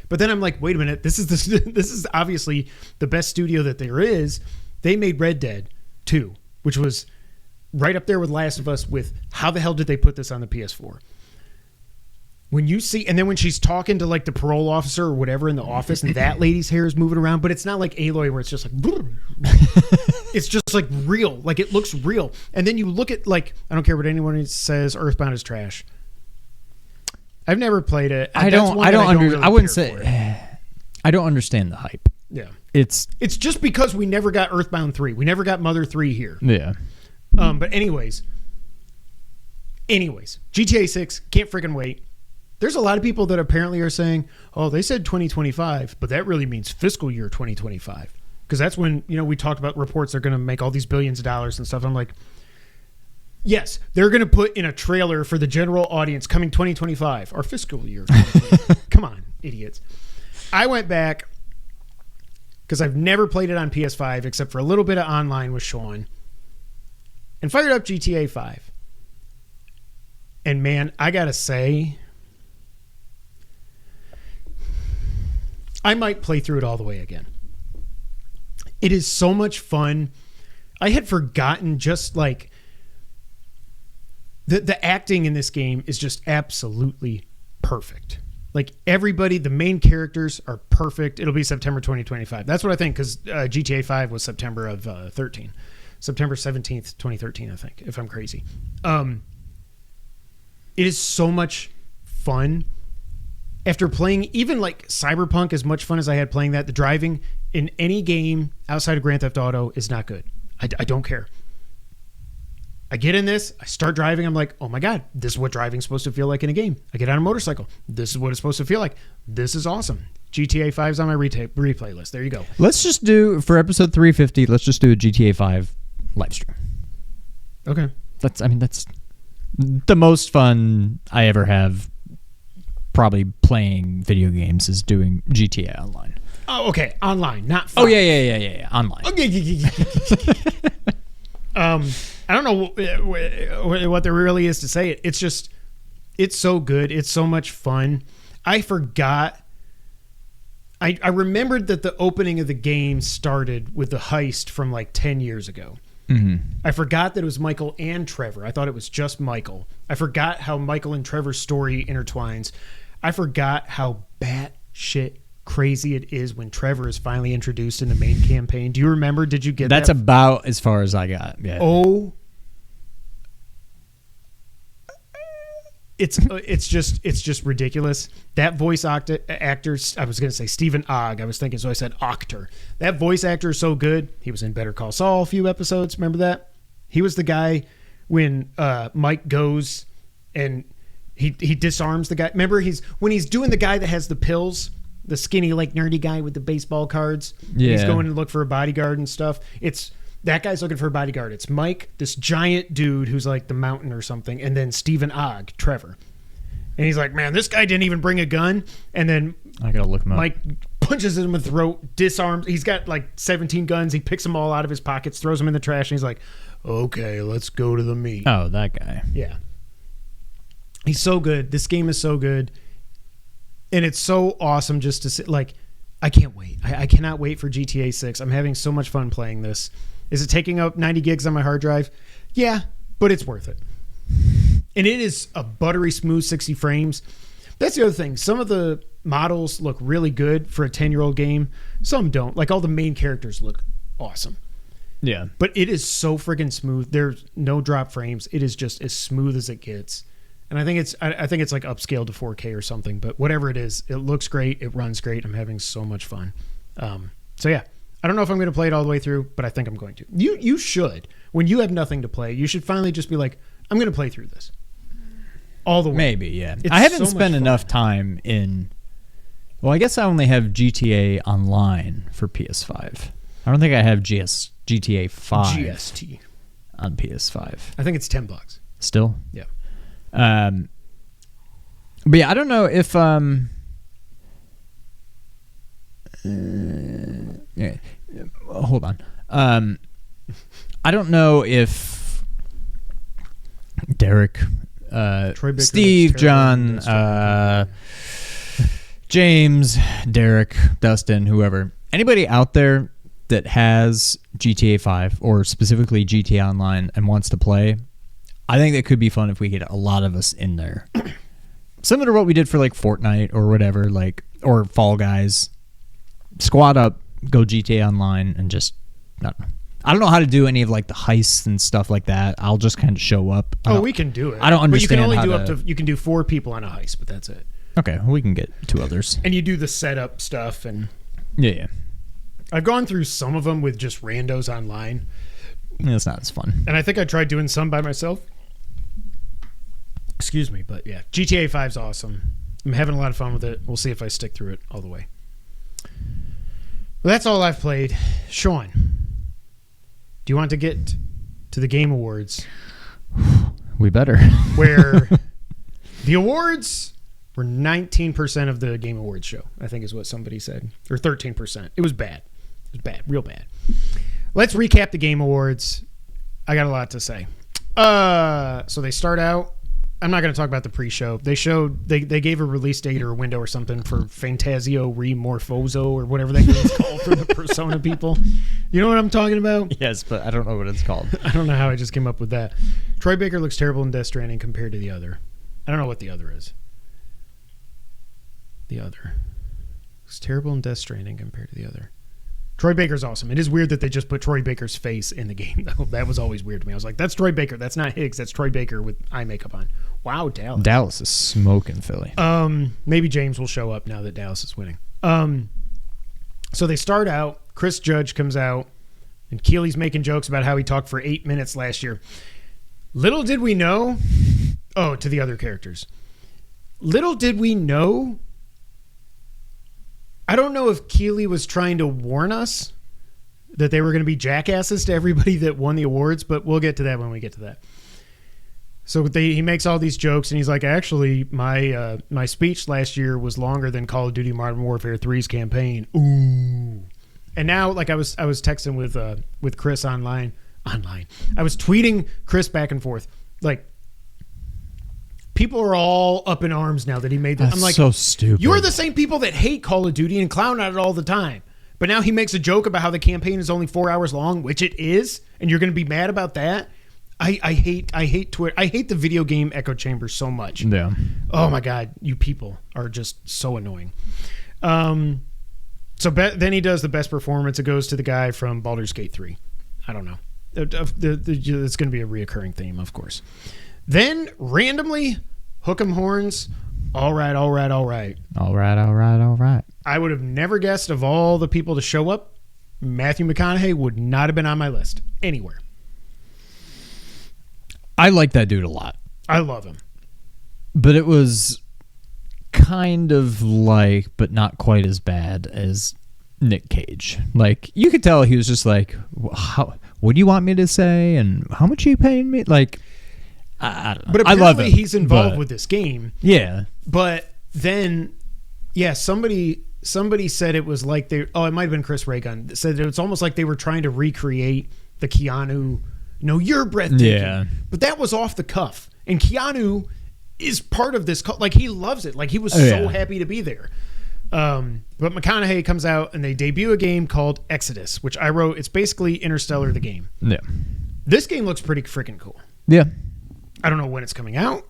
But then I'm like, wait a minute, this is obviously the best studio that there is. They made Red Dead 2, which was right up there with Last of Us with how the hell did they put this on the PS4? When you see, and then when she's talking to like the parole officer or whatever in the office and that lady's hair is moving around, but it's not like Aloy where it's just like, it's just like real. Like it looks real. And then you look at like, I don't care what anyone says, Earthbound is trash. I've never played it. I don't understand the hype. Yeah. It's just because we never got Earthbound 3. We never got Mother 3 here. Yeah. But anyways, GTA 6, can't freaking wait. There's a lot of people that apparently are saying, oh, they said 2025, but that really means fiscal year 2025. Because that's when, we talked about reports they're going to make all these billions of dollars and stuff. I'm like, yes, they're going to put in a trailer for the general audience coming 2025, our fiscal year. Come on, idiots. I went back because I've never played it on PS5 except for a little bit of online with Sean and fired up GTA 5. And man, I got to say, I might play through it all the way again. It is so much fun. I had forgotten just like the acting in this game is just absolutely perfect. Like everybody, the main characters are perfect. It'll be September 2025. That's what I think because GTA 5 was September of 13. September 17th, 2013, I think, if I'm crazy. It is so much fun. After playing even like Cyberpunk, as much fun as I had playing that, the driving in any game outside of Grand Theft Auto is not good. I don't care. I get in this, I start driving, I'm like, oh my God, this is what driving's supposed to feel like in a game. I get on a motorcycle. This is what it's supposed to feel like. This is awesome. GTA 5's on my replay list. There you go. Let's just do, for episode 350, let's just do a GTA 5 live stream. Okay. That's the most fun I ever have probably playing video games is doing GTA Online. Oh, okay. Online, not 5. Oh, yeah. Online. I don't know what there really is to say. It's just, it's so good. It's so much fun. I forgot. I remembered that the opening of the game started with the heist from like 10 years ago. Mm-hmm. I forgot that it was Michael and Trevor. I thought it was just Michael. I forgot how Michael and Trevor's story intertwines. I forgot how batshit crazy it is when Trevor is finally introduced in the main campaign. Do you remember? Did you get that? That's about as far as I got. Yeah. Oh, it's just ridiculous. That voice actor, I was going to say Stephen Ogg. I was thinking, so I said actor. That voice actor is so good. He was in Better Call Saul a few episodes. Remember that? He was the guy when Mike goes and he disarms the guy. Remember when he's doing the guy that has the pills, the skinny like nerdy guy with the baseball cards. Yeah. He's going to look for a bodyguard and stuff. It's that guy's looking for a bodyguard. It's Mike, this giant dude who's like the mountain or something, and then Stephen Ogg, Trevor. And he's like, man, this guy didn't even bring a gun. And then I gotta look him up. Mike punches him in the throat, disarms. He's got like 17 guns. He picks them all out of his pockets, throws them in the trash, and he's like, okay, let's go to the meat. Oh, that guy. Yeah. He's so good. This game is so good. And it's so awesome just to sit like I can't wait. I cannot wait for GTA 6. I'm having so much fun playing this. Is it taking up 90 gigs on my hard drive? Yeah, but it's worth it. And it is a buttery smooth 60 frames. That's the other thing. Some of the models look really good for a 10-year-old game. Some don't. Like all the main characters look awesome. Yeah. But it is so friggin' smooth. There's no drop frames. It is just as smooth as it gets. And I think it's like upscaled to 4K or something. But whatever it is, it looks great. It runs great. I'm having so much fun. So yeah, I don't know if I'm going to play it all the way through, but I think I'm going to. You should. When you have nothing to play, you should finally just be like, I'm going to play through this all the way. Maybe, yeah. It's I haven't so spent much enough time in. Well, I guess I only have GTA Online for PS5. I don't think I have GTA 5 GST on PS5. I think it's $10. Still? Yeah. But yeah, I don't know if yeah, hold on. I don't know if Derek, Troy Baker Steve, looks terrible in John, this James, Derek, Dustin, whoever, anybody out there that has GTA 5 or specifically GTA Online and wants to play, I think that could be fun if we get a lot of us in there. Similar to what we did for like Fortnite or whatever, like, or Fall Guys. Squad up, go GTA Online, and just, I don't know how to do any of like the heists and stuff like that. I'll just kind of show up. We can do it. I don't understand. But you can only how do you can do 4 people on a heist, but that's it. Okay, we can get 2 others. And you do the setup stuff, and Yeah. I've gone through some of them with just randos online. It's not as fun. And I think I tried doing some by myself. Excuse me, but yeah, GTA 5's awesome. I'm having a lot of fun with it. We'll see if I stick through it all the way. Well, that's all I've played. Sean, do you want to get to the Game Awards? We better. Where the awards were 19% of the Game Awards show, I think is what somebody said. Or 13%. It was bad. It was bad. Real bad. Let's recap the Game Awards. I got a lot to say. So they start out. I'm not going to talk about the pre-show. They gave a release date or a window or something for Fantasio Remorphoso or whatever that game's called for the Persona people. You know what I'm talking about? Yes, but I don't know what it's called. I don't know how I just came up with that. Troy Baker looks terrible in Death Stranding compared to the other. I don't know what the other is. The other looks terrible in Death Stranding compared to the other. Troy Baker's awesome. It is weird that they just put Troy Baker's face in the game, though. That was always weird to me. I was like, that's Troy Baker. That's not Higgs. That's Troy Baker with eye makeup on. Wow, Dallas. Dallas is smoking Philly. Maybe James will show up now that Dallas is winning. So they start out. Chris Judge comes out, and Keighley's making jokes about how he talked for 8 minutes last year. Little did we know. Oh, to the other characters. Little did we know. I don't know if Keighley was trying to warn us that they were going to be jackasses to everybody that won the awards, but we'll get to that when we get to that. So he makes all these jokes, and he's like, actually, my speech last year was longer than Call of Duty Modern Warfare 3's campaign. Ooh. And now, like I was texting with Chris online. I was tweeting Chris back and forth. Like, people are all up in arms now that he made that. That's I'm like, so stupid. You're the same people that hate Call of Duty and clown at it all the time. But now he makes a joke about how the campaign is only 4 hours long, which it is, and you're going to be mad about that. I hate Twitter. I hate the video game echo chamber so much. Yeah. Oh my God, you people are just so annoying. Then he does the best performance. It goes to the guy from Baldur's Gate 3. I don't know. It's going to be a reoccurring theme, of course. Then randomly, hook 'em horns. All right. I would have never guessed of all the people to show up, Matthew McConaughey would not have been on my list anywhere. I like that dude a lot. I love him. But it was kind of like, but not quite as bad as Nick Cage. Like, you could tell he was just like, what do you want me to say? And how much are you paying me? Like, I don't know. But I love him, he's involved with this game. Yeah. But then, yeah, somebody said it was like it might have been Chris Raygun, said it was almost like they were trying to recreate the Keanu, no, you're breathtaking. Yeah. But that was off the cuff. And Keanu is part of this, like, he loves it. Like, he was so happy to be there. But McConaughey comes out and they debut a game called Exodus, which I wrote. It's basically Interstellar, the game. Yeah. This game looks pretty freaking cool. Yeah. I don't know when it's coming out,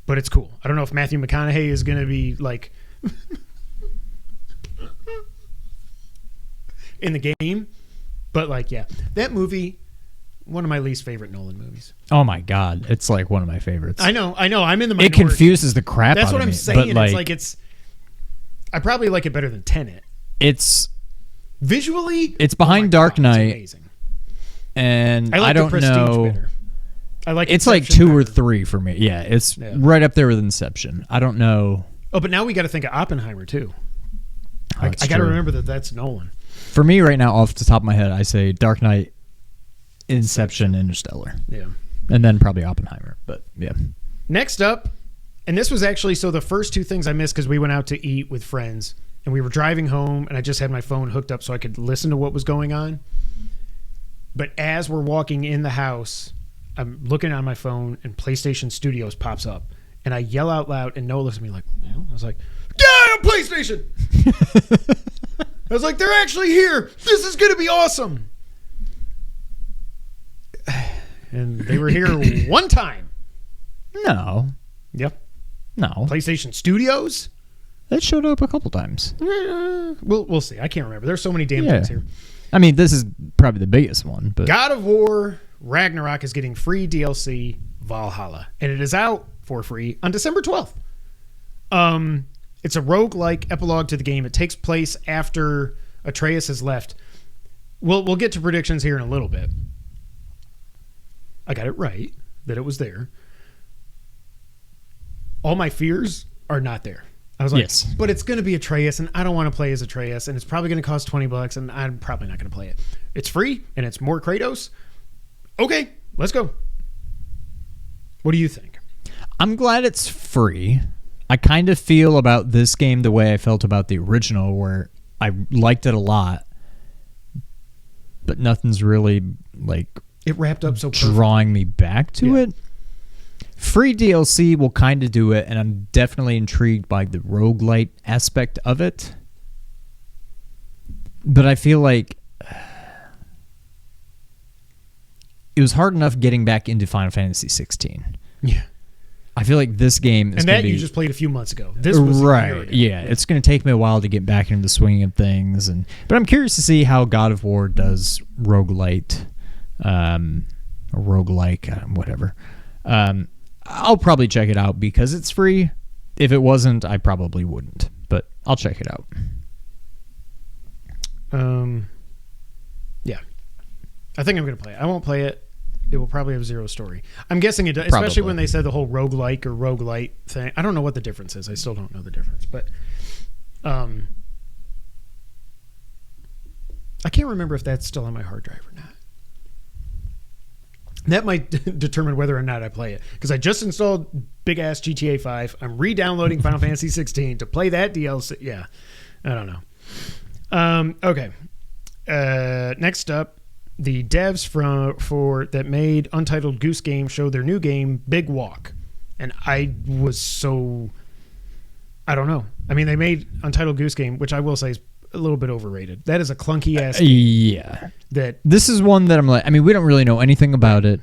but it's cool. I don't know if Matthew McConaughey is going to be like in the game, but like, yeah, that movie, one of my least favorite Nolan movies. Oh my God. It's like one of my favorites. I know. I'm in the minority. It confuses the crap That's out what of I'm me. saying. But I probably like it better than Tenet. it's Visually, It's behind Dark God, Knight. It's amazing. And I like I don't the Prestige know. better. I like It's like Inception 2 or better. 3 for me. Yeah, it's Yeah. right up there with Inception. I don't know. Oh, but now we got to think of Oppenheimer too. I That's got to true. remember that that's Nolan. For me right now, off the top of my head, I say Dark Knight, Inception, Interstellar, Yeah. and then probably Oppenheimer. But yeah. Next up, and this was actually the first 2 things I missed because we went out to eat with friends and we were driving home and I just had my phone hooked up so I could listen to what was going on. But as we're walking in the house, I'm looking on my phone and PlayStation Studios pops up and I yell out loud and Noah looks at me like, "Well," I was like, "Yeah, PlayStation!" I was like, "They're actually here. This is going to be awesome." And they were here one time. No. Yep. No. PlayStation Studios? It showed up a couple times. We'll see. I can't remember. There's so many damn Yeah. things here. I mean, this is probably the biggest one, but God of War Ragnarok is getting free DLC Valhalla, and it is out for free on December 12th. It's a roguelike epilogue to the game. It takes place after Atreus has left. We'll get to predictions here in a little bit. I got it right that it was there. All my fears are not there. I was like, Yes. but it's going to be Atreus, and I don't want to play as Atreus, and it's probably going to cost $20, and I'm probably not going to play it. It's free, and it's more Kratos. Okay, let's go. What do you think? I'm glad it's free. I kind of feel about this game the way I felt about the original, where I liked it a lot, but nothing's really like It wrapped up so perfect. drawing me back to Yeah. it. Free DLC will kind of do it, and I'm definitely intrigued by the roguelite aspect of it. But I feel like it was hard enough getting back into Final Fantasy 16. Yeah. I feel like this game is And going that to be... you just played a few months ago. This was a year right. ago. Yeah, it's going to take me a while to get back into the swing of things, but I'm curious to see how God of War does roguelite, or roguelike, whatever. I'll probably check it out because it's free. If it wasn't, I probably wouldn't, but I'll check it out. Yeah. I think I'm going to play it. I won't play it. It will probably have zero story. I'm guessing it does, especially Probably. when they said the whole roguelike or roguelite thing. I don't know what the difference is. I still don't know the difference, but I can't remember if that's still on my hard drive or not. That might determine whether or not I play it, because I just installed big ass GTA5. I'm re-downloading Final Fantasy 16 to play that DLC. Yeah, I don't know. Okay. Next up, the devs for that made Untitled Goose Game showed their new game Big Walk, and I don't know. I mean, they made Untitled Goose Game, which I will say is a little bit overrated. That is a clunky ass game Yeah. that This is one that I'm like, I mean, we don't really know anything about it.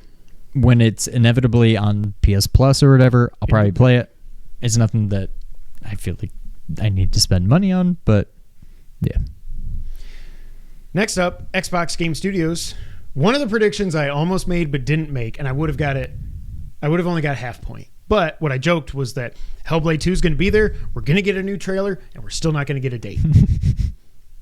When it's inevitably on PS Plus or whatever, I'll probably play it. It's nothing that I feel like I need to spend money on, but yeah. Next up, Xbox Game Studios. One of the predictions I almost made but didn't make, and I would have got it. I would have only got half point. But what I joked was that Hellblade 2 is going to be there. We're going to get a new trailer, and we're still not going to get a date.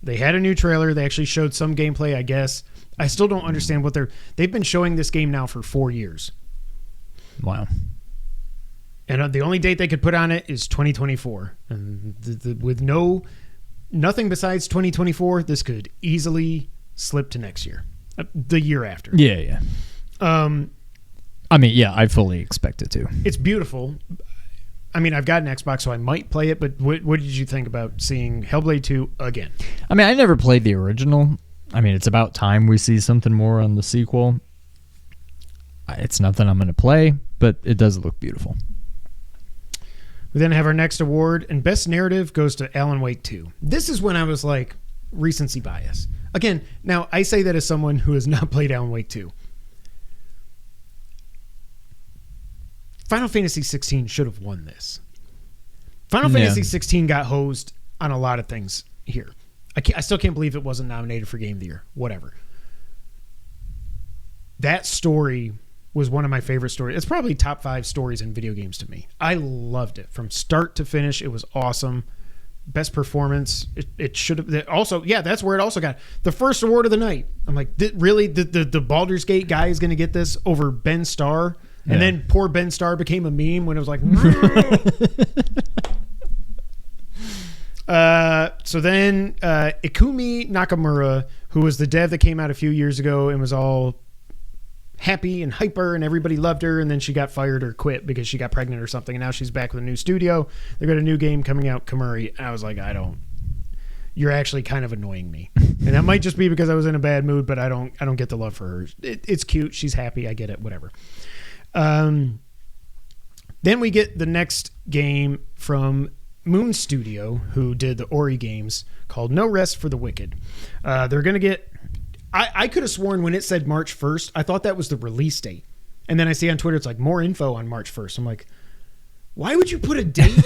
They had a new trailer. They actually showed some gameplay, I guess. I still don't understand what they've been showing this game now for 4 years. Wow. And the only date they could put on it is 2024. And with nothing besides 2024, this could easily slip to next year, the year after. Yeah. I mean, yeah, I fully expect it to. It's beautiful. I mean, I've got an Xbox, so I might play it, but what did you think about seeing Hellblade 2 again? I mean, I never played the original. I mean, it's about time we see something more on the sequel. It's nothing I'm going to play, but it does look beautiful. We then have our next award, and Best Narrative goes to Alan Wake 2. This is when I was like, recency bias. Again, now I say that as someone who has not played Alan Wake 2. Final Fantasy 16 should have won this. Final Fantasy 16 got hosed on a lot of things here. I still can't believe it wasn't nominated for Game of the Year. Whatever. That story was one of my favorite stories. It's probably top 5 stories in video games to me. I loved it from start to finish. It was awesome. Best performance. It should have also. Yeah, that's where it also got the first award of the night. I'm like, really? The Baldur's Gate guy is going to get this over Ben Starr? And then poor Ben Starr became a meme when it was like. So then Ikumi Nakamura, who was the dev that came out a few years ago and was all happy and hyper and everybody loved her, and then she got fired or quit because she got pregnant or something, and now she's back with a new studio. They've got a new game coming out, Kamuri. I was like, you're actually kind of annoying me. And that might just be because I was in a bad mood, but I don't get the love for her. It's cute. She's happy. I get it. Whatever. Then we get the next game from Moon Studio, who did the Ori games, called No Rest for the Wicked. They're going to get... I could have sworn when it said March 1st, I thought that was the release date. And then I see on Twitter, it's like, more info on March 1st. I'm like, why would you put a date?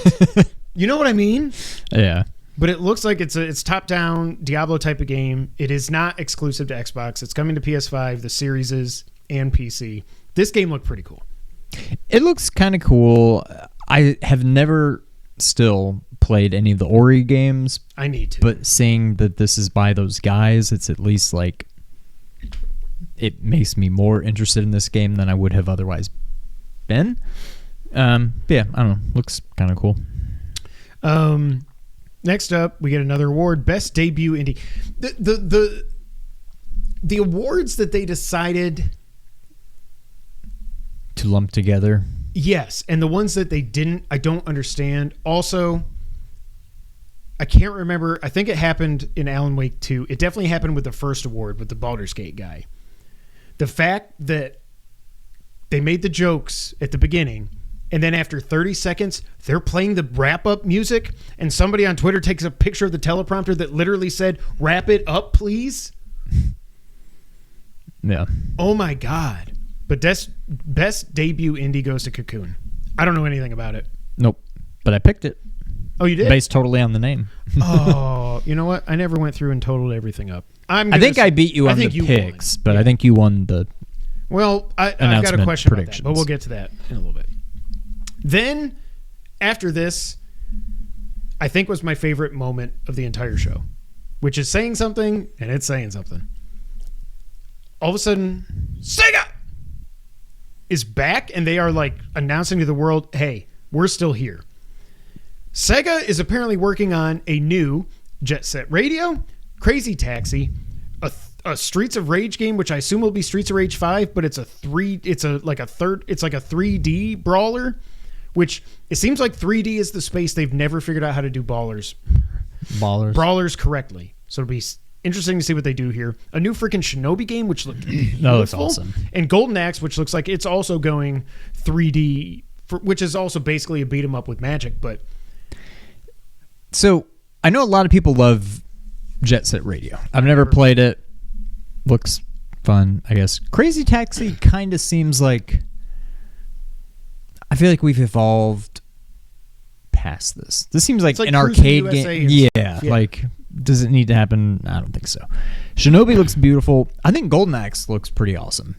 You know what I mean? Yeah. But it looks like it's top-down Diablo type of game. It is not exclusive to Xbox. It's coming to PS5, the Series is, and PC. This game looked pretty cool. It looks kind of cool. I have never still played any of the Ori games. I need to. But seeing that this is by those guys, it's at least like... It makes me more interested in this game than I would have otherwise been. Yeah, I don't know. Looks kind of cool. Next up, we get another award, Best Debut Indie. The awards that they decided to lump together. Yes, and the ones that they didn't, I don't understand. Also, I can't remember. I think it happened in Alan Wake 2. It definitely happened with the first award with the Baldur's Gate guy. The fact that they made the jokes at the beginning, and then after 30 seconds, they're playing the wrap-up music, and somebody on Twitter takes a picture of the teleprompter that literally said, "Wrap it up, please." Yeah. Oh, my God. But best debut indie goes to Cocoon. I don't know anything about it. Nope. But I picked it. Oh, you did? Based totally on the name. Oh, you know what? I never went through and totaled everything up. I think I beat you on the picks, but yeah. I think you won the Well, I've got a question about that, but we'll get to that in a little bit. Then, after this, I think was my favorite moment of the entire show, which is saying something, and it's saying something. All of a sudden, Sega is back, and they are like announcing to the world, hey, we're still here. Sega is apparently working on a new Jet Set Radio, Crazy Taxi, a Streets of Rage game, which I assume will be Streets of Rage 5, but it's like a 3D brawler, which it seems like 3D is the space they've never figured out how to do brawlers correctly. So it'll be interesting to see what they do here. A new freaking Shinobi game, which looked no, it's awesome. And Golden Axe, which looks like it's also going 3D, which is also basically a beat 'em up with magic, but. So I know a lot of people love Jet Set Radio. I've never played it. Looks fun, I guess. Crazy Taxi kind of seems like... I feel like we've evolved past this. This seems like an arcade game. Yeah, like, does it need to happen? I don't think so. Shinobi looks beautiful. I think Golden Axe looks pretty awesome.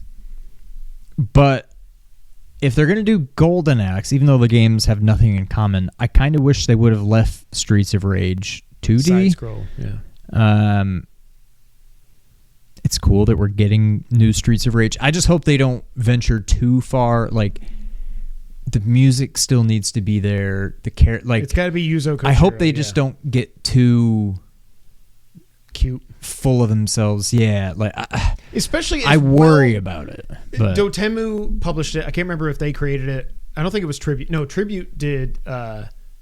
But if they're going to do Golden Axe, even though the games have nothing in common, I kind of wish they would have left Streets of Rage 2D. Side scroll, yeah. It's cool that we're getting new Streets of Rage. I just hope they don't venture too far. Like, the music still needs to be there. It's got to be Yuzo Koshiro. I hope they just don't get too cute, full of themselves. Yeah, like especially I worry about it. But. Dotemu published it. I can't remember if they created it. I don't think it was Tribute. No, Tribute did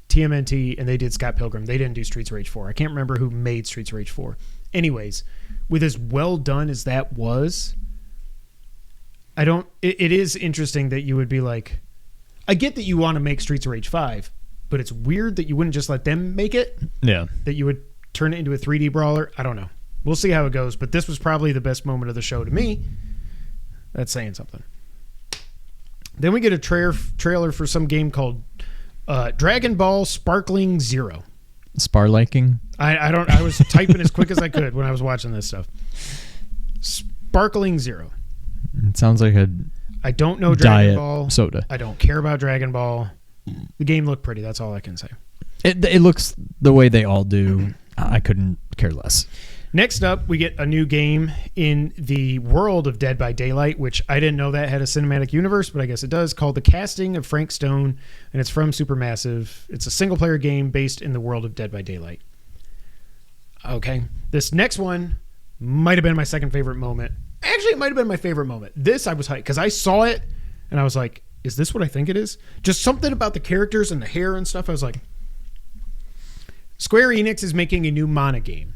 TMNT, and they did Scott Pilgrim. They didn't do Streets of Rage 4. I can't remember who made Streets of Rage 4. Anyways, with as well done as that was, it is interesting that you would be like, I get that you want to make Streets of Rage 5, but it's weird that you wouldn't just let them make it. Yeah. That you would turn it into a 3D brawler. I don't know. We'll see how it goes, but this was probably the best moment of the show to me. That's saying something. Then we get a trailer for some game called Dragon Ball Sparkling Zero. Sparlaking? I was typing as quick as I could when I was watching this stuff. Sparkling Zero. It sounds like a I don't know Dragon diet Ball soda. I don't care about Dragon Ball. The game looked pretty. That's all I can say. It looks the way they all do. I couldn't care less. Next up, we get a new game in the world of Dead by Daylight, which I didn't know that had a cinematic universe, but I guess it does, called The Casting of Frank Stone, and it's from Supermassive. It's a single-player game based in the world of Dead by Daylight. Okay. This next one might have been my second favorite moment. Actually, it might have been my favorite moment. This, I was hyped, because I saw it, and I was like, is this what I think it is? Just something about the characters and the hair and stuff. I was like, Square Enix is making a new Mana game.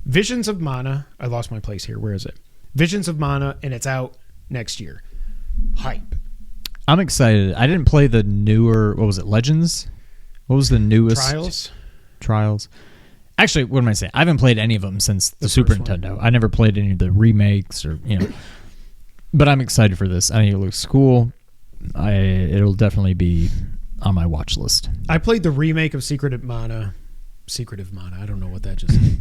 Visions of Mana. I lost my place here. Where is it? Visions of Mana, and it's out next year. Hype. I'm excited. I didn't play the newer, what was it, Legends? What was the newest? Trials. Actually, what am I saying? I haven't played any of them since the Super Nintendo. I never played any of the remakes or, But I'm excited for this. I think it looks cool. It'll definitely be on my watch list. I played the remake of Secretive Mana. I don't know what that just said.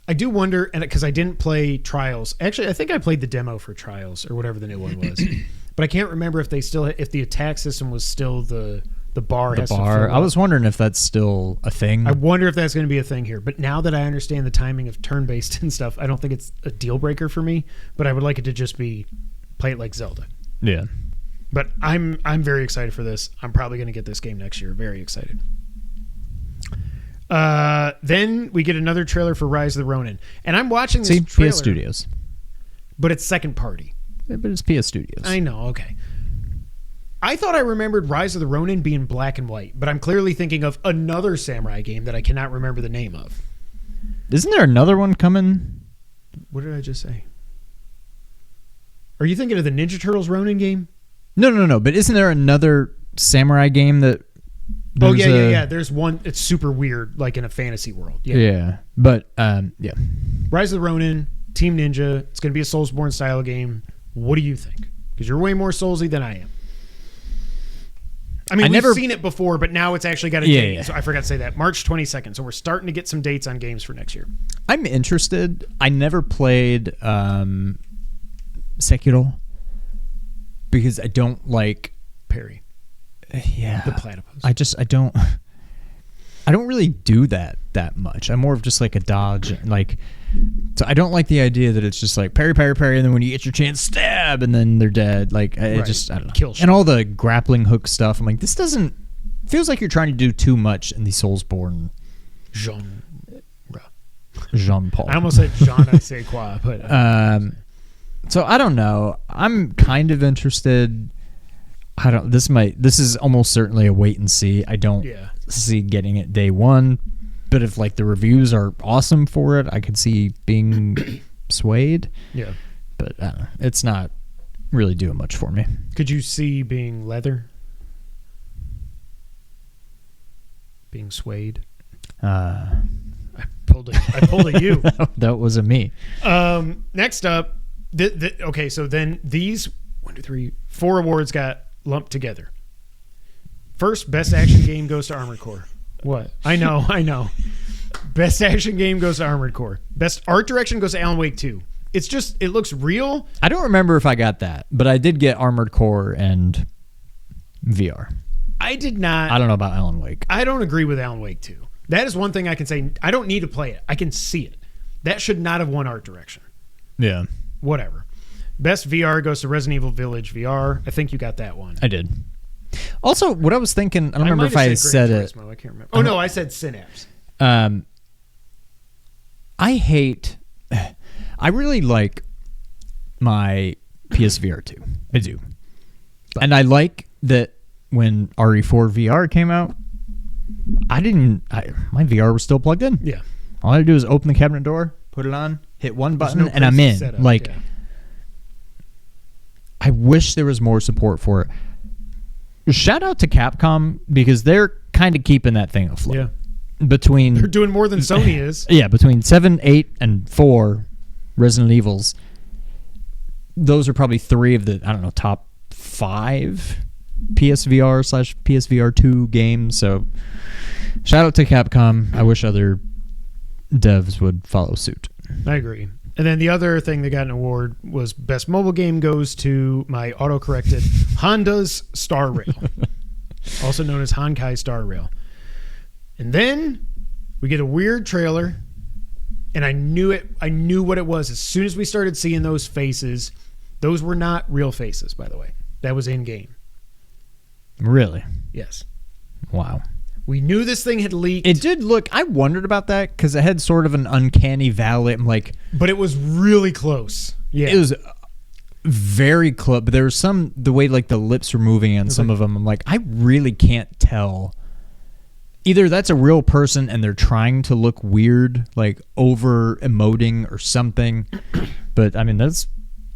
I do wonder, and because I didn't play Trials. Actually, I think I played the demo for Trials or whatever the new one was. But I can't remember if the attack system was still the bar. The bar. I was wondering if that's still a thing. I wonder if that's going to be a thing here. But now that I understand the timing of turn-based and stuff, I don't think it's a deal breaker for me. But I would like it to just be play it like Zelda. Yeah. But I'm very excited for this. I'm probably going to get this game next year. Very excited. Then we get another trailer for Rise of the Ronin, and I'm watching this trailer. PS Studios, but it's second party. Yeah, but it's PS Studios. I know. Okay. I thought I remembered Rise of the Ronin being black and white, but I'm clearly thinking of another samurai game that I cannot remember the name of. Isn't there another one coming? What did I just say? Are you thinking of the Ninja Turtles Ronin game? No. But isn't there another samurai game that? Oh, yeah. There's one. It's super weird, like in a fantasy world. Yeah. But, yeah. Rise of the Ronin, Team Ninja. It's going to be a Soulsborne style game. What do you think? Because you're way more Soulsy than I am. I mean, we've seen it before, but now it's actually got a date. Yeah. So I forgot to say that. March 22nd. So we're starting to get some dates on games for next year. I'm interested. I never played Sekiro because I don't like Parry. Yeah, the platypus. I don't really do that much. I'm more of just like a dodge, so I don't like the idea that it's just like parry, and then when you get your chance, stab, and then they're dead. Like I don't know. Kill shot. And all the grappling hook stuff. I'm like, this feels like you're trying to do too much in the Soulsborne. Jean Paul. I almost said Jean I sais quoi, but so I don't know. I'm kind of interested. This is almost certainly a wait and see. I don't see getting it day one, but if like the reviews are awesome for it, I could see being swayed. Yeah, but I don't know. It's not really doing much for me. Could you see being leather? Being swayed? I pulled a you. That wasn't me. Next up, okay, so then these 1, 2, 3, 4 awards got lumped together. First, best action game goes to Armored Core. What? I know. Best action game goes to Armored Core. Best art direction goes to Alan Wake 2. It's just, it looks real. I don't remember if I got that, but I did get Armored Core and VR. I did not. I don't know about Alan Wake. I don't agree with Alan Wake 2. That is one thing I can say. I don't need to play it. I can see it. That should not have won art direction. Yeah. Whatever. Best VR goes to Resident Evil Village VR. I think you got that one. I did. Also, what I was thinking, I don't remember if I said it. I can't remember. Oh, no, I said Synapse. I really like my PSVR 2. I do. And I like that when RE4 VR came out, my VR was still plugged in. Yeah. All I had to do is open the cabinet door, put it on, hit one button, and I'm in. I wish there was more support for it. shout out to Capcom because they're kind of keeping that thing afloat. Yeah. Between They're doing more than Sony is. Yeah, between 7, 8, and 4 Resident Evils, those are probably 3 of the, I don't know, top 5 PSVR/PSVR 2 games. So shout out to Capcom. I wish other devs would follow suit. I agree. And then the other thing that got an award was Best Mobile Game goes to my auto-corrected Honda's Star Rail, also known as Honkai Star Rail. And then we get a weird trailer, and I knew it. I knew what it was as soon as we started seeing those faces. Those were not real faces, by the way. That was in-game. Really? Yes. Wow. We knew this thing had leaked. It did look, I wondered about that because it had sort of an uncanny valley. I'm like, but it was really close. Yeah. It was very close. But there was the way like the lips were moving on some of them. I'm like, I really can't tell. Either that's a real person and they're trying to look weird, like over emoting or something. But I mean, that's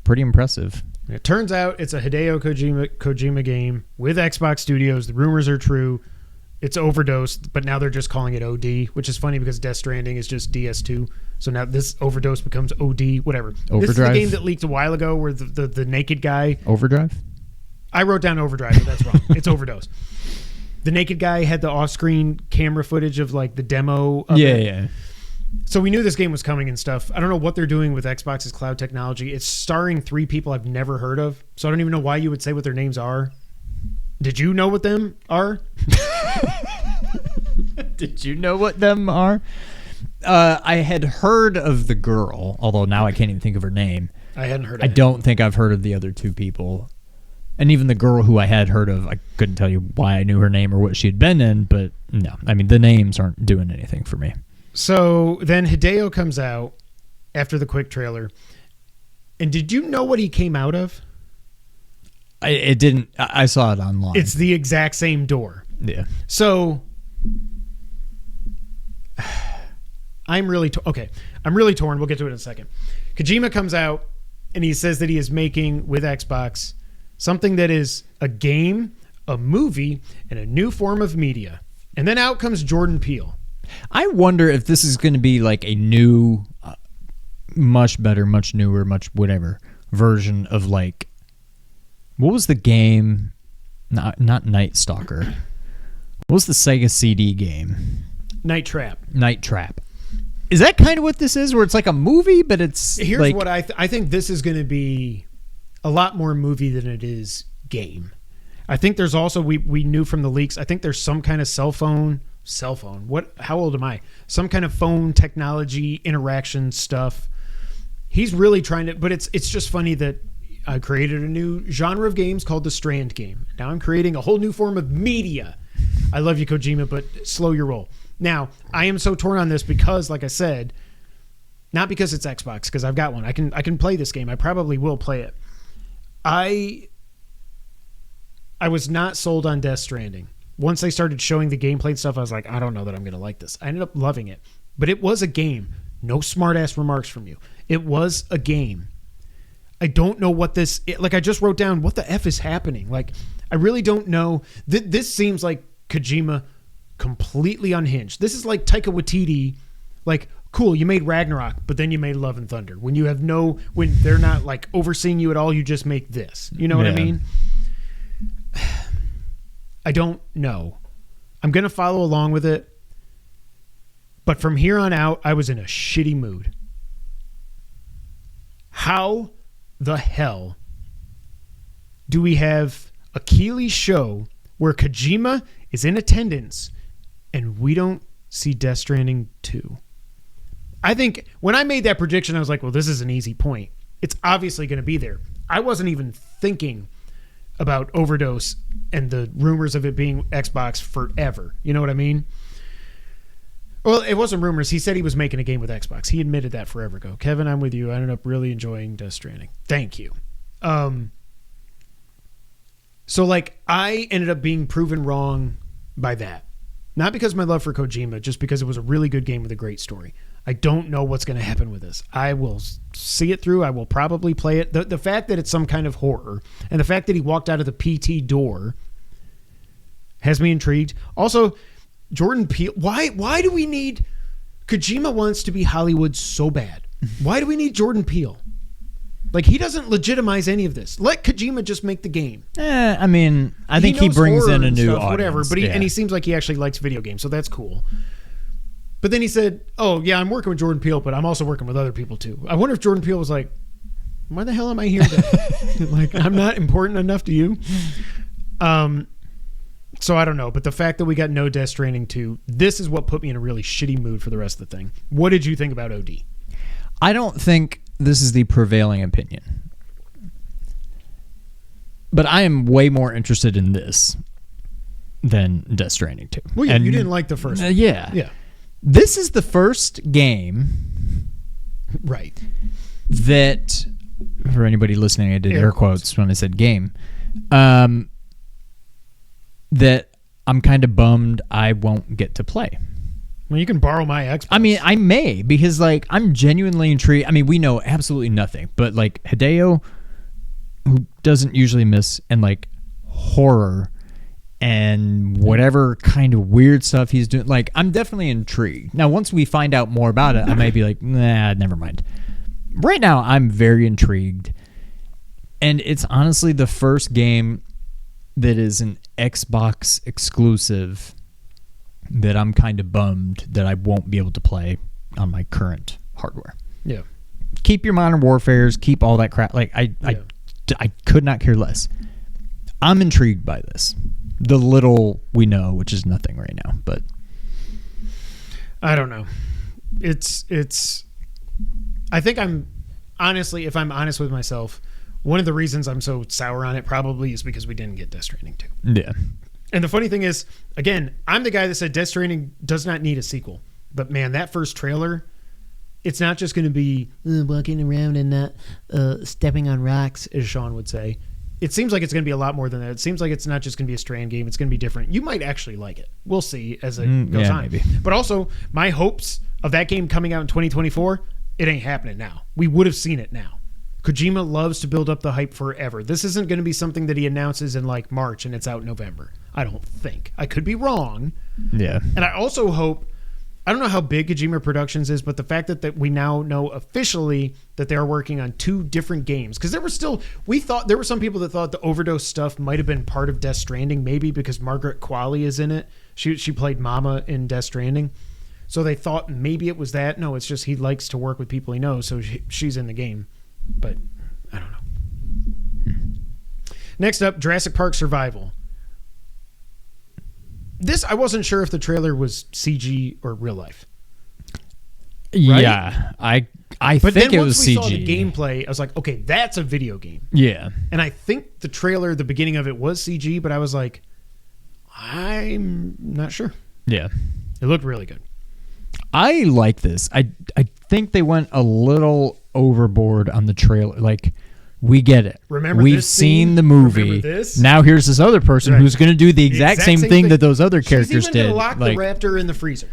pretty impressive. It turns out it's a Hideo Kojima game with Xbox Studios. The rumors are true. It's overdosed, but now they're just calling it OD, which is funny because Death Stranding is just DS2. So now this overdose becomes OD, whatever. Overdrive. This is the game that leaked a while ago where the naked guy... Overdrive? I wrote down Overdrive, but that's wrong. It's Overdose. The naked guy had the off-screen camera footage of like the demo of it. Yeah. So we knew this game was coming and stuff. I don't know what they're doing with Xbox's cloud technology. It's starring 3 people I've never heard of. So I don't even know why you would say what their names are. Did you know what them are? Did you know what them are? I had heard of the girl, although now I can't even think of her name. I hadn't heard of I don't think I've heard of the other 2 people. And even the girl who I had heard of, I couldn't tell you why I knew her name or what she had been in, but no. I mean, the names aren't doing anything for me. So then Hideo comes out after the quick trailer. And did you know what he came out of? It didn't. I saw it online. It's the exact same door. Yeah. So I'm really torn. We'll get to it in a second. Kojima comes out and he says that he is making with Xbox something that is a game, a movie, and a new form of media. And then out comes Jordan Peele. I wonder if this is going to be like a new, much better, much newer, much whatever version of like, what was the game? Not Night Stalker. What was the Sega CD game? Night Trap. Night Trap. Is that kind of what this is, where it's like a movie, but it's Here's like, what I think this is going to be a lot more movie than it is game. I think there's also, we knew from the leaks, I think there's some kind of cell phone, how old am I? Some kind of phone technology interaction stuff. He's really trying to, but it's just funny that I created a new genre of games called the Strand game. Now I'm creating a whole new form of media. I love you, Kojima, but slow your roll. Now, I am so torn on this because, like I said, not because it's Xbox, because I've got one. I can play this game. I probably will play it. I was not sold on Death Stranding. Once they started showing the gameplay and stuff, I was like, I don't know that I'm going to like this. I ended up loving it. But it was a game. No smart-ass remarks from you. It was a game. I don't know what this... Like, I just wrote down, what the F is happening? Like, I really don't know. This seems like Kojima completely unhinged. This is like Taika Waititi. Like, cool, you made Ragnarok, but then you made Love and Thunder. When they're not, like, overseeing you at all, you just make this. You know what I mean? I don't know. I'm going to follow along with it. But from here on out, I was in a shitty mood. How the hell do we have a Keighley show where Kojima is in attendance and we don't see Death Stranding 2? I think when I made that prediction, I was like, well, this is an easy point. It's obviously going to be there. I wasn't even thinking about Overdose and the rumors of it being Xbox forever. You know what I mean? Well, it wasn't rumors. He said he was making a game with Xbox. He admitted that forever ago. Kevin, I'm with you. I ended up really enjoying Death Stranding. Thank you. So, like, I ended up being proven wrong by that. Not because of my love for Kojima, just because it was a really good game with a great story. I don't know what's going to happen with this. I will see it through. I will probably play it. The fact that it's some kind of horror and the fact that he walked out of the PT door Has me intrigued. Also, Jordan Peele. Why do we need... Kojima wants to be Hollywood so bad. Why do we need Jordan Peele? Like, he doesn't legitimize any of this. Let Kojima just make the game. I mean, I think he knows brings horror in a and new stuff, audience. whatever. But yeah. and he seems like he actually likes video games, so that's cool. But then he said, "Oh yeah, I'm working with Jordan Peele, but I'm also working with other people too." I wonder if Jordan Peele was like, "Why the hell am I here? Like, I'm not important enough to you." So I don't know, but the fact that we got no Death Stranding 2, this is what put me in a really shitty mood for the rest of the thing. What did you think about OD? I don't think this is the prevailing opinion. But I am way more interested in this than Death Stranding 2. Well, yeah, you didn't like the first one. Yeah. Yeah. This is the first game Right. that, for anybody listening, I did air quotes when I said game, that I'm kind of bummed I won't get to play. Well, you can borrow my Xbox. I mean, I may, because like I'm genuinely intrigued. I mean, we know absolutely nothing, but like Hideo, who doesn't usually miss in like horror and whatever kind of weird stuff he's doing, like I'm definitely intrigued. Now, once we find out more about it, I may be like, nah, never mind. Right now, I'm very intrigued, and it's honestly the first game that is an Xbox exclusive that I'm kind of bummed that I won't be able to play on my current hardware. Yeah. Keep your Modern Warfares, keep all that crap. Like I could not care less. I'm intrigued by this. The little we know, which is nothing right now, but I don't know. It's I think I'm honestly, if I'm honest with myself, one of the reasons I'm so sour on it probably is because we didn't get Death Stranding 2. yeah. And the funny thing is, again, I'm the guy that said Death Stranding does not need a sequel. But man, that first trailer, it's not just going to be walking around and not stepping on rocks, as Sean would say. It seems like it's going to be a lot more than that. It seems like it's not just going to be a Strand game. It's going to be different. You might actually like it. We'll see as it goes on. Maybe. But also, my hopes of that game coming out in 2024, it ain't happening now. We would have seen it now. Kojima loves to build up the hype forever. This isn't going to be something that he announces in like March and it's out in November. I don't think. I could be wrong. Yeah. And I also hope, I don't know how big Kojima Productions is, but the fact that we now know officially that they are working on 2 different games. Because there were some people that thought the Overdose stuff might have been part of Death Stranding, maybe because Margaret Qualley is in it. She played Mama in Death Stranding. So they thought maybe it was that. No, it's just he likes to work with people he knows, so she's in the game. But I don't know. Next up, Jurassic Park Survival. This, I wasn't sure if the trailer was CG or real life. Right? Yeah, I but think then it was once we CG. saw the gameplay, I was like, okay, that's a video game. Yeah. And I think the trailer, the beginning of it was CG, but I was like, I'm not sure. Yeah. It looked really good. I like this. I think they went a little overboard on the trailer. Like, we get it. Remember We've this seen scene? the movie. Remember this? Now here's this other person Right. who's going to do the exact same thing that those other characters She's even did. gonna lock Like, the raptor in the freezer.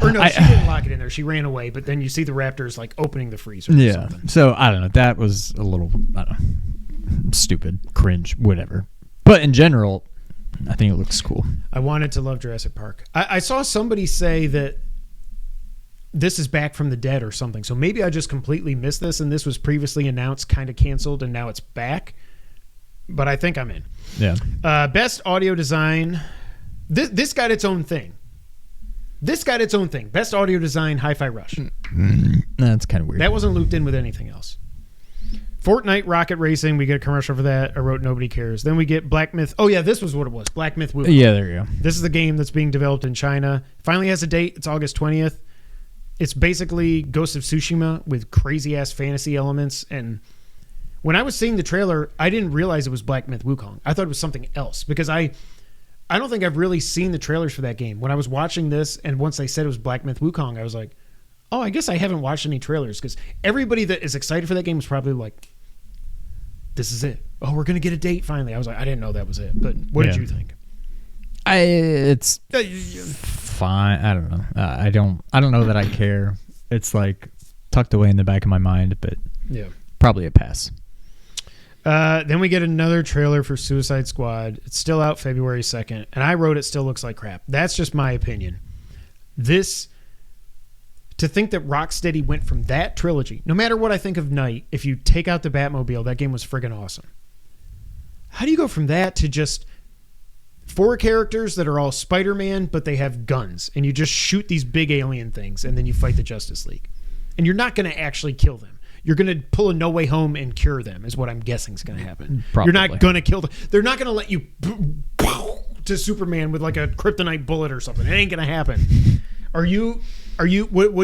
Or no, she didn't lock it in there. She ran away, but then you see the raptors like opening the freezer or yeah. something. So, I don't know. That was a little, I don't know, stupid, cringe, whatever. But in general, I think it looks cool. I wanted to love Jurassic Park. I saw somebody say that this is Back from the Dead or something. So maybe I just completely missed this and this was previously announced, kind of canceled, and now it's back. But I think I'm in. Yeah. Best audio design. This got its own thing. Best audio design, Hi-Fi Rush. That's kind of weird. That wasn't looped in with anything else. Fortnite Rocket Racing, we get a commercial for that. I wrote Nobody Cares. Then we get Black Myth. Oh, yeah, this was what it was. Black Myth Wukong. Yeah, there you go. This is the game that's being developed in China. Finally has a date. It's August 20th. It's basically Ghost of Tsushima with crazy-ass fantasy elements. And when I was seeing the trailer, I didn't realize it was Black Myth Wukong. I thought it was something else because I don't think I've really seen the trailers for that game. When I was watching this and once they said it was Black Myth Wukong, I was like, oh, I guess I haven't watched any trailers because everybody that is excited for that game was probably like, this is it. Oh, we're going to get a date finally. I was like, I didn't know that was it. But what did you think? It's fine. I don't know. I don't know that I care. It's like tucked away in the back of my mind, but Yeah, probably a pass. Then we get another trailer for Suicide Squad. It's still out February 2nd, and I wrote it still looks like crap. That's just my opinion. To think that Rocksteady went from that trilogy, no matter what I think of Night, if you take out the Batmobile, that game was friggin' awesome. How do you go from that to just 4 characters that are all Spider-Man, but they have guns, and you just shoot these big alien things, and then you fight the Justice League? And you're not going to actually kill them. You're going to pull a No Way Home and cure them, is what I'm guessing is going to happen. Probably. You're not going to kill them. They're not going to let you to Superman with like a kryptonite bullet or something. It ain't going to happen. What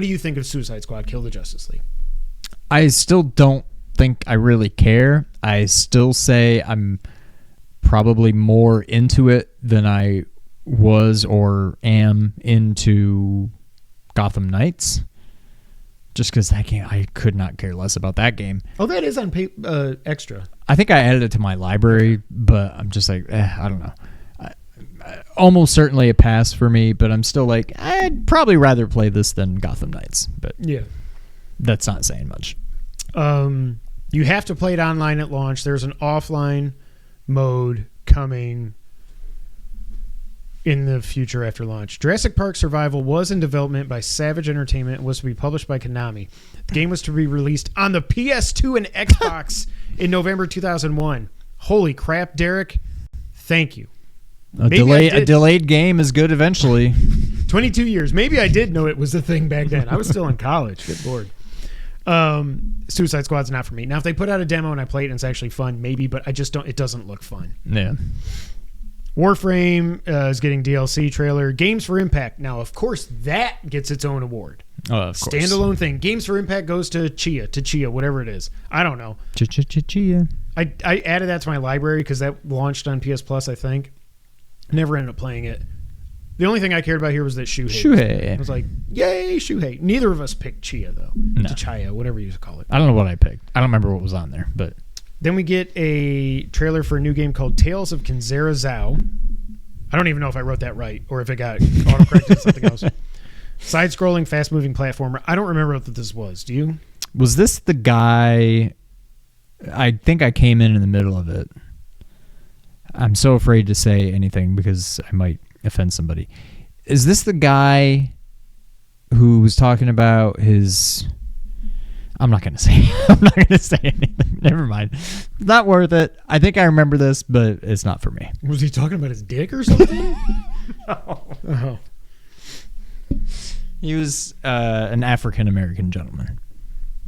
do you think of Suicide Squad? Kill the Justice League. I still don't think I really care. I still say I'm probably more into it than I was or am into Gotham Knights. Just because that game, I could not care less about that game. Oh, that is on extra. I think I added it to my library, but I'm just like, I don't know. Almost certainly a pass for me, but I'm still like, I'd probably rather play this than Gotham Knights. But yeah, that's not saying much. You have to play it online at launch. There's an offline mode coming in the future after launch. Jurassic Park Survival was in development by Savage Entertainment and was to be published by Konami. The game was to be released on the PS2 and Xbox in November 2001. Holy crap, Derek. Thank you. A delayed game is good eventually. 22 years. Maybe I did know it was a thing back then. I was still in college. Good Lord. Suicide Squad's not for me. Now, if they put out a demo and I play it and it's actually fun, maybe, but I just don't. It doesn't look fun. Yeah. Warframe is getting DLC trailer. Games for Impact. Now, of course, that gets its own award. Oh, of course. Standalone thing. Games for Impact goes to Chia, whatever it is. I don't know. Chia. I added that to my library because that launched on PS Plus, I think. Never ended up playing it. The only thing I cared about here was that Shuhei. I was like, yay, Shuhei. Neither of us picked Chia, though. No. Chia, whatever you call it. I don't know what I picked. I don't remember what was on there, but... Then we get a trailer for a new game called Tales of Kinzera Zhao. I don't even know if I wrote that right or if it got autocorrected to something else. Side-scrolling, fast-moving platformer. I don't remember what this was. Do you? Was this the guy... I think I came in the middle of it. I'm so afraid to say anything because I might offend somebody. Is this the guy who was talking about his... I'm not going to say anything. Never mind. Not worth it. I think I remember this, but it's not for me. Was he talking about his dick or something? No. Oh. He was an African-American gentleman.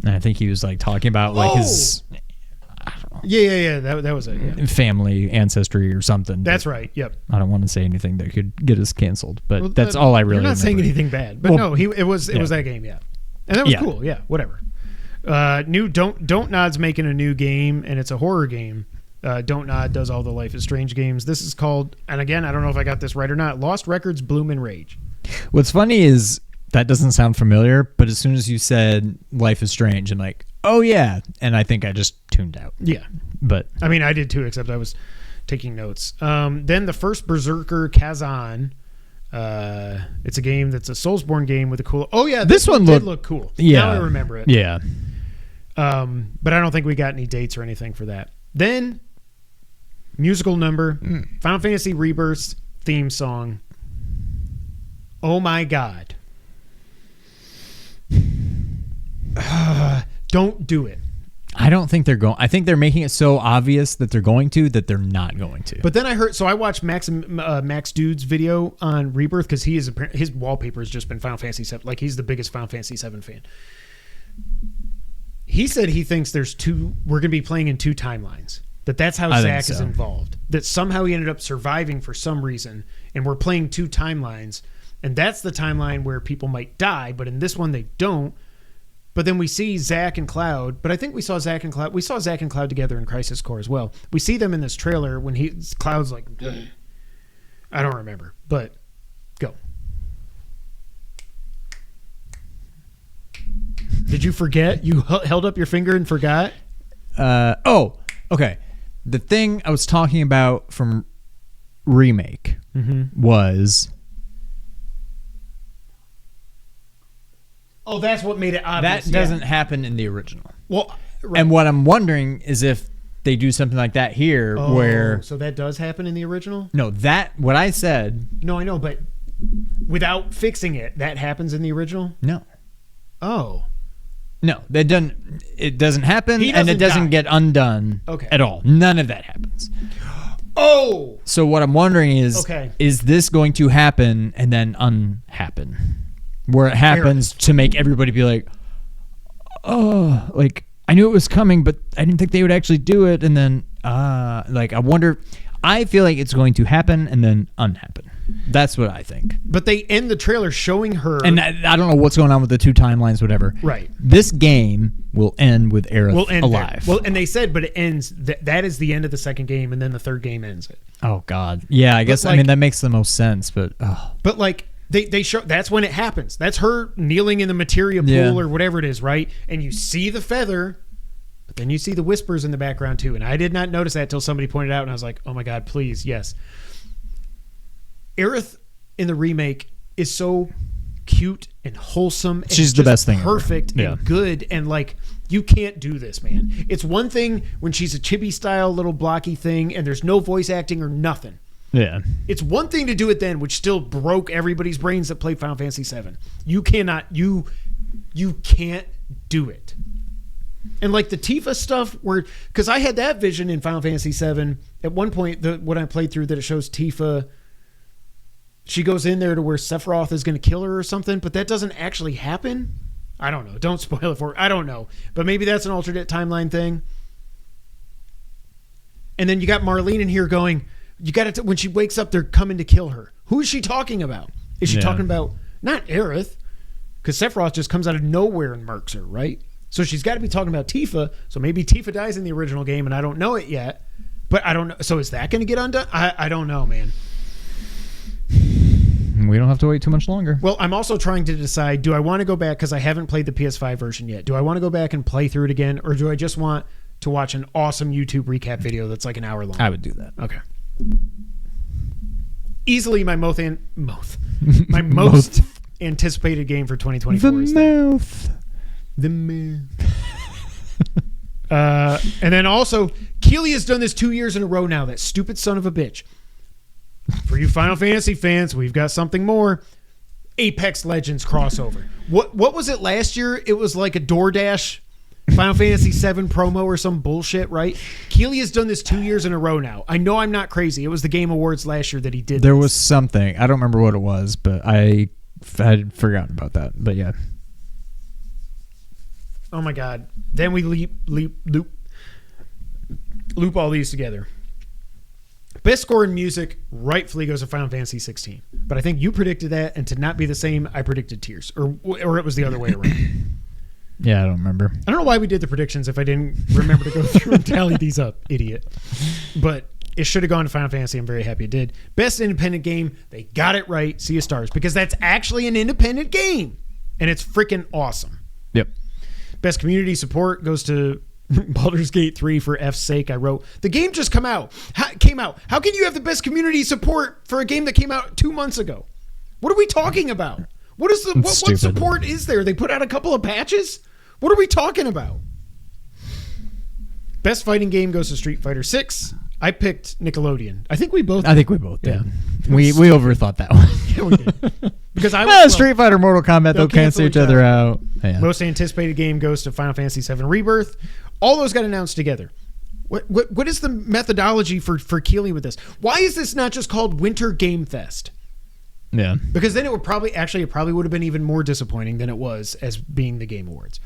And I think he was like talking about like his... I don't know. Yeah. That was it. Yeah. Family, ancestry or something. That's right. Yep. I don't want to say anything that could get us canceled, but that's all I really You're not remember. saying anything bad. But no, it was that game, yeah. And that was cool. Yeah, whatever. New Don't Nod's making a new game, and it's a horror game. Don't Nod does all the Life is Strange games. This is called, and again, I don't know if I got this right or not, Lost Records Bloom and Rage. What's funny is that doesn't sound familiar, but as soon as you said Life is Strange, I'm like, oh yeah, and I think I just tuned out. Yeah. But I mean, I did too, except I was taking notes. Then the first Berserker Kazan. It's a game that's a Soulsborne game with a cool... Oh yeah, this one did look cool. Yeah. Now I remember it. Yeah. But I don't think we got any dates or anything for that. Then, musical number, Final Fantasy Rebirth theme song. Oh my God. Don't do it. I don't think they're going... I think they're making it so obvious that they're going to that they're not going to. But then I heard... So I watched Max Dude's video on Rebirth because his wallpaper has just been Final Fantasy 7. Like, he's the biggest Final Fantasy 7 fan. He said he thinks there's two... We're going to be playing in 2 timelines. That's how Zack is involved. That somehow he ended up surviving for some reason, and we're playing 2 timelines, and that's the timeline where people might die, but in this one they don't. But then we see Zack and Cloud, but I think we saw Zack and Cloud together in Crisis Core as well. We see them in this trailer when Cloud's like, I don't remember, but go. Did you forget? You held up your finger and forgot? Okay. The thing I was talking about from Remake was... Oh, that's what made it obvious. That doesn't happen in the original. Well, right. And what I'm wondering is if they do something like that here Oh, where so that does happen in the original? no, that what I said, No, I know, but without fixing it, that happens in the original? no. Oh. No, that doesn't. It doesn't happen, He and it doesn't doesn't get undone Okay. at all. None of that happens. Oh! So what I'm wondering is, Okay. is this going to happen and then unhappen, where it happens to make everybody be like, oh, like I knew it was coming, but I didn't think they would actually do it, and then like I wonder. I feel like it's going to happen and then unhappen. That's what I think. But they end the trailer showing her. And I don't know what's going on with the two timelines, whatever. Right. This game will end with Aerith alive. Well, and they said, but it ends. That is the end of the second game, and then the third game ends it. Oh God. Yeah, I guess. like- I mean, that makes the most sense. But But like they show, that's when it happens. That's her kneeling in the materia pool Yeah. or whatever it is, right? And you see the feather, but then you see the whispers in the background too. And I did not notice that till somebody pointed out, and I was like, oh my God, please, yes. Aerith in the remake is so cute and wholesome. And She's the just best thing ever. perfect Yeah. and good, and like you can't do this, man. It's one thing when she's a chibi style little blocky thing, and there's no voice acting or nothing. yeah, It's one thing to do it then, which still broke everybody's brains that played Final Fantasy VII. You cannot, you can't do it. And like the Tifa stuff, where because I had that vision in Final Fantasy VII at one point, when I played through that, it shows Tifa. She goes in there to where Sephiroth is going to kill her or something, but that doesn't actually happen. I don't know. Don't spoil it for her. I don't know, but maybe that's an alternate timeline thing. And then you got Marlene in here going, you got to when she wakes up, they're coming to kill her. Who is she talking about? Is she Yeah. talking about not Aerith? Because Sephiroth just comes out of nowhere and murks her, right? So she's got to be talking about Tifa. So maybe Tifa dies in the original game, and I don't know it yet. But I don't know. So is that going to get undone? I don't know, man. we don't have to wait too much longer. Well, I'm also trying to decide, do I want to go back, because I haven't played the PS5 version yet. Do I want to go back and play through it again, or do I just want to watch an awesome YouTube recap video that's like an hour long? I would do that. Okay. Easily my most anticipated game for 2024 is that. mouth. The mouth. And then also, Keighley has done this 2 years in a row now, that stupid son of a bitch. For you Final Fantasy fans, we've got something more. Apex Legends crossover. What was it last year? It was like a DoorDash Final Fantasy VII promo or some bullshit, right? Keighley has done this 2 years in a row now. I know I'm not crazy. It was the Game Awards last year that he did There this. was something. I don't remember what it was, but I had forgotten about that. But yeah. Oh my God. Then we loop all these together. Best score in music rightfully goes to Final Fantasy 16. But I think you predicted that, and to not be the same, I predicted Tears. Or it was the other way around. Yeah, I don't remember. I don't know why we did the predictions if I didn't remember to go through and tally these up, idiot. But it should have gone to Final Fantasy. I'm very happy it did. Best independent game, they got it right. Sea of Stars, because that's actually an independent game, and it's freaking awesome. Yep. Best community support goes to Baldur's Gate 3 for F's sake. I wrote, the game just came out. How can you have the best community support for a game that came out 2 months ago? What are we talking about? What support is there? They put out a couple of patches? What are we talking about? Best fighting game goes to Street Fighter 6. I picked Nickelodeon. I think we both did. Yeah. We overthought that one. Yeah, we did. Because I Street Fighter, Mortal Kombat, they'll cancel each other out. Yeah. Most anticipated game goes to Final Fantasy VII Rebirth. All those got announced together. What is the methodology for Keighley with this? Why is this not just called Winter Game Fest? Yeah. Because then it would probably would have been even more disappointing than it was as being the Game Awards.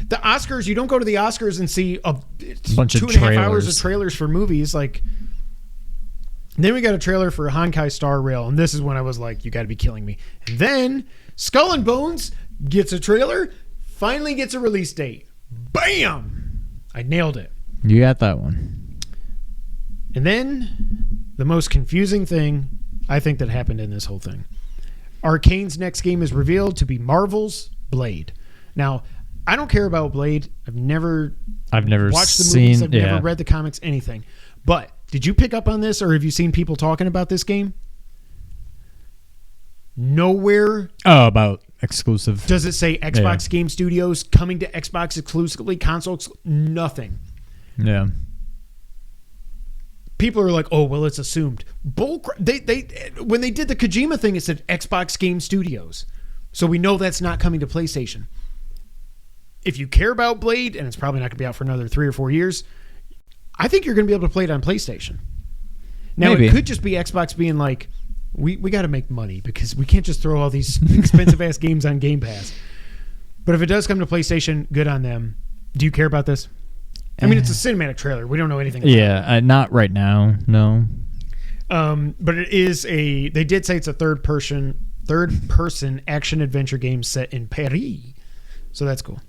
The Oscars, you don't go to the Oscars and see a bunch of 2.5 hours of trailers for movies. Like, then we got a trailer for Honkai Star Rail, and this is when I was like, you got to be killing me. And then Skull and Bones gets a trailer, finally gets a release date. Bam! I nailed it. You got that one. And then the most confusing thing I think that happened in this whole thing. Arcane's next game is revealed to be Marvel's Blade. Now, I don't care about Blade. I've never watched the movies. I've never read the comics, anything. But did you pick up on this, or have you seen people talking about this game? Nowhere. Oh, about exclusive. Does it say Xbox Game Studios coming to Xbox exclusively, console? Nothing. Yeah. people are like, oh, well, it's assumed. They when they did the Kojima thing, it said Xbox Game Studios. So we know that's not coming to PlayStation. If you care about Blade, and it's probably not going to be out for another 3 or 4 years, I think you're going to be able to play it on PlayStation. Now, Maybe. It could just be Xbox being like, we got to make money because we can't just throw all these expensive-ass games on Game Pass. But if it does come to PlayStation, good on them. Do you care about this? I mean, it's a cinematic trailer. We don't know anything about it. Yeah, not right now, no. But it is they did say it's a third-person action-adventure game set in Paris. So that's cool.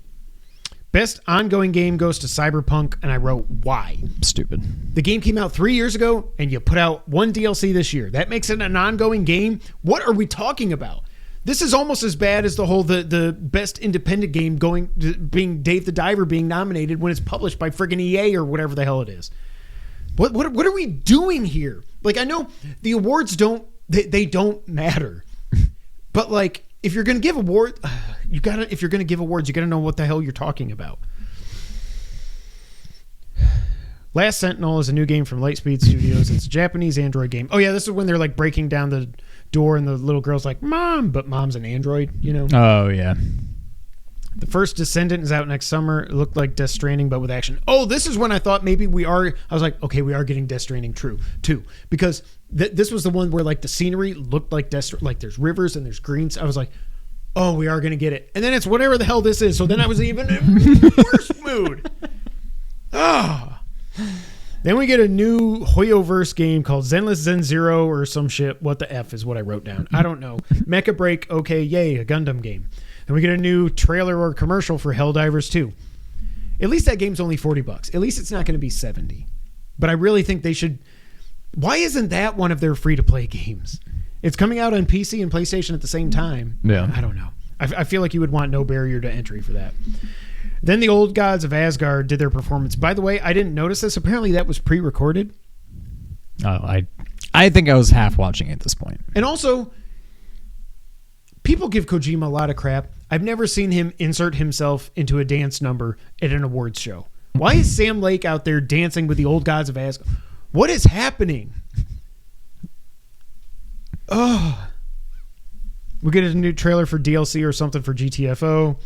Best ongoing game goes to Cyberpunk, and I wrote, why? Stupid. The game came out 3 years ago, and you put out one DLC this year. That makes it an ongoing game? What are we talking about? This is almost as bad as the best independent game being Dave the Diver being nominated when it's published by friggin' EA or whatever the hell it is. What are we doing here? Like, I know the awards don't matter, but like if you're gonna give awards, you gotta know what the hell you're talking about. Last Sentinel is a new game from Lightspeed Studios. It's a Japanese Android game. Oh yeah, this is when they're like breaking down the door and the little girl's like, Mom, but Mom's an android, you know? Oh, yeah. The first Descendant is out next summer. It looked like Death Stranding, but with action. Oh, this is when I thought maybe I was like, okay, we are getting Death Stranding too. Because this was the one where like the scenery looked like like there's rivers and there's greens. I was like, oh, we are going to get it. And then it's whatever the hell this is. So then I was even in worse mood. Ah. Then we get a new Hoyoverse game called Zenless Zen Zero or some shit. What the F is what I wrote down. I don't know. Mecha Break, okay, yay, a Gundam game. Then we get a new trailer or commercial for Helldivers 2. At least that game's only $40. At least it's not going to be $70. But I really think they should... Why isn't that one of their free-to-play games? It's coming out on PC and PlayStation at the same time. Yeah. I don't know. I feel like you would want no barrier to entry for that. Then the Old Gods of Asgard did their performance. By the way, I didn't notice this. Apparently that was pre-recorded. Oh, I think I was half watching at this point. And also, people give Kojima a lot of crap. I've never seen him insert himself into a dance number at an awards show. Why is Sam Lake out there dancing with the Old Gods of Asgard? What is happening? Oh. We get a new trailer for DLC or something for GTFO.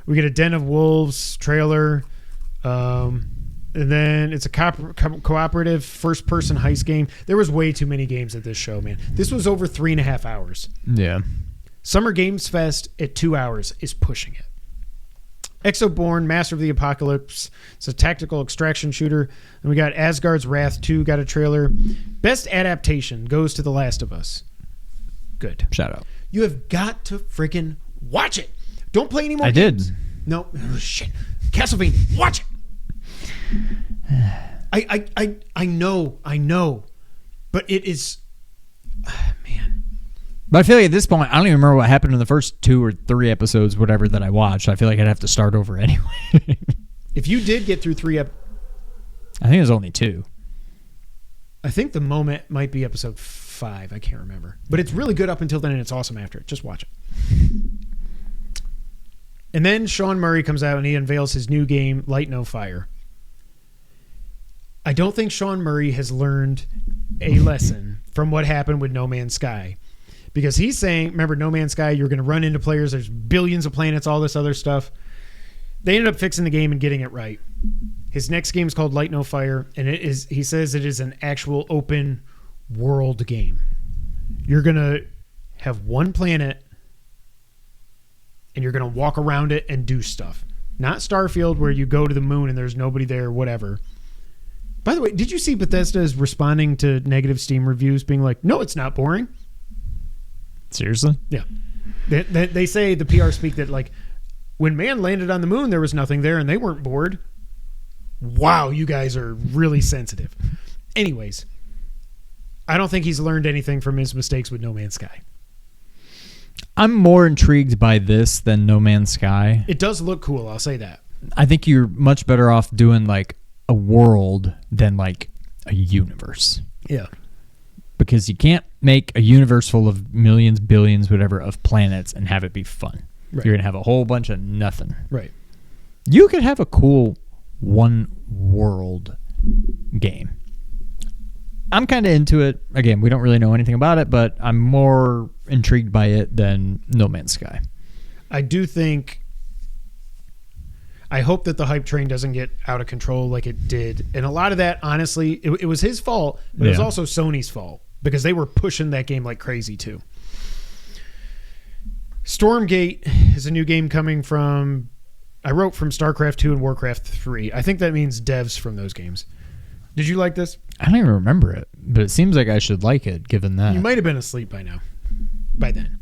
We get a Den of Wolves trailer. And then it's a cooperative first-person heist game. There was way too many games at this show, man. This was over 3.5 hours. Yeah. Summer Games Fest at 2 hours is pushing it. Exoborn, Master of the Apocalypse. It's a tactical extraction shooter. And we got Asgard's Wrath 2, got a trailer. Best adaptation goes to The Last of Us. Good. Shout out. You have got to freaking watch it. Don't play any more I games. did. No. Oh, shit. Castlevania. Watch it. I know. But it is... man. But I feel like at this point, I don't even remember what happened in the first 2 or 3 episodes, whatever, that I watched. I feel like I'd have to start over anyway. If you did get through 3 I think it was only 2. I think the moment might be episode 5. I can't remember. But it's really good up until then, and it's awesome after it. Just watch it. And then Sean Murray comes out and he unveils his new game, Light No Fire. I don't think Sean Murray has learned a lesson from what happened with No Man's Sky. Because he's saying, remember No Man's Sky, you're going to run into players, there's billions of planets, all this other stuff. They ended up fixing the game and getting it right. His next game is called Light No Fire, and he says it is an actual open world game. You're going to have one planet, and you're going to walk around it and do stuff. Not Starfield, where you go to the moon and there's nobody there, whatever. By the way, did you see Bethesda is responding to negative Steam reviews, being like, no, it's not boring? Seriously? Yeah. They say, the PR speak, that like, when man landed on the moon, there was nothing there and they weren't bored. Wow, you guys are really sensitive. Anyways, I don't think he's learned anything from his mistakes with No Man's Sky. I'm more intrigued by this than No Man's Sky. It does look cool, I'll say that. I think you're much better off doing like a world than like a universe. Yeah. Because you can't make a universe full of millions, billions, whatever, of planets and have it be fun. Right. You're going to have a whole bunch of nothing. Right. You could have a cool one world game. I'm kind of into it. Again, we don't really know anything about it, but I'm more intrigued by it than No Man's Sky. I do think... I hope that the hype train doesn't get out of control like it did. And a lot of that, honestly, it was his fault, but it was also Sony's fault because they were pushing that game like crazy too. Stormgate is a new game coming from... I wrote from StarCraft 2 and Warcraft 3. I think that means devs from those games. Did you like this? I don't even remember it, but it seems like I should like it given that. You might have been asleep by now. By then.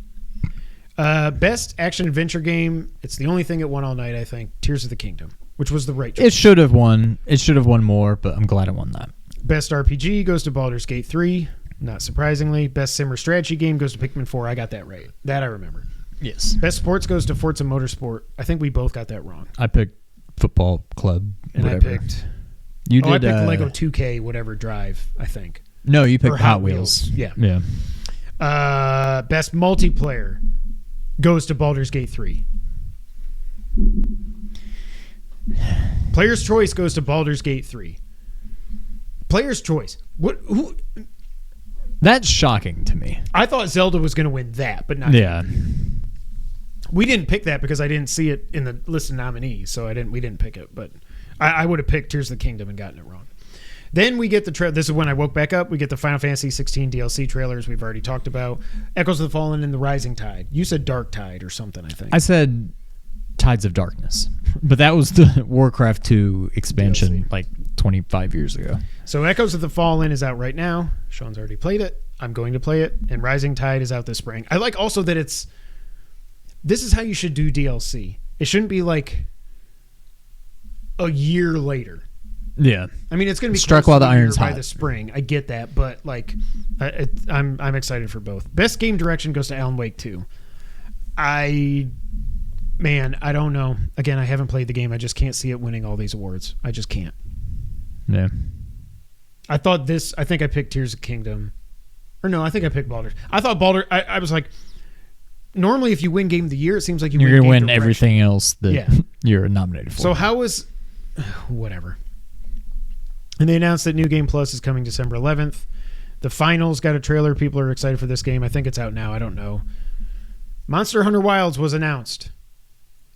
Best action adventure game. It's the only thing it won all night, I think. Tears of the Kingdom, which was the right choice. It should have won. It should have won more, but I'm glad it won that. Best RPG goes to Baldur's Gate 3, not surprisingly. Best Simmer strategy game goes to Pikmin 4. I got that right. That I remember. Yes. Best sports goes to Forza Motorsport. I think we both got that wrong. I picked Football Club. And whatever. I picked... You did. I picked Lego 2K, whatever drive, I think. No, you picked Or Hot Wheels. Yeah. Yeah. Best multiplayer goes to Baldur's Gate 3. Player's choice goes to Baldur's Gate 3. Player's choice. Who? That's shocking to me. I thought Zelda was going to win that, but not. Yeah. We didn't pick that because I didn't see it in the list of nominees, so we didn't pick it. But I would have picked Tears of the Kingdom and gotten it wrong. Then we get the this is when I woke back up. We get the Final Fantasy 16 DLC trailers we've already talked about. Echoes of the Fallen and the Rising Tide. You said Dark Tide or something, I think. I said Tides of Darkness, but that was the Warcraft 2 expansion DLC. like 25 years ago. So Echoes of the Fallen is out right now. Sean's already played it. I'm going to play it. And Rising Tide is out this spring. I like also that this is how you should do DLC. It shouldn't be like a year later. Yeah. I mean, it's going to be struck while the iron's by hot the spring. I get that, but like, I'm excited for both. Best game direction goes to Alan Wake 2. I don't know. Again, I haven't played the game. I just can't see it winning all these awards. I just can't. Yeah. I think I picked Tears of the Kingdom. Or no, I think I picked Baldur. I thought Baldur, I was like, normally if you win Game of the Year, it seems like you're going to win direction. everything else that you're nominated for. So how was... Whatever. And they announced that New Game Plus is coming December 11th. The Finals got a trailer. People are excited for this game. I think it's out now. I don't know. Monster Hunter Wilds was announced.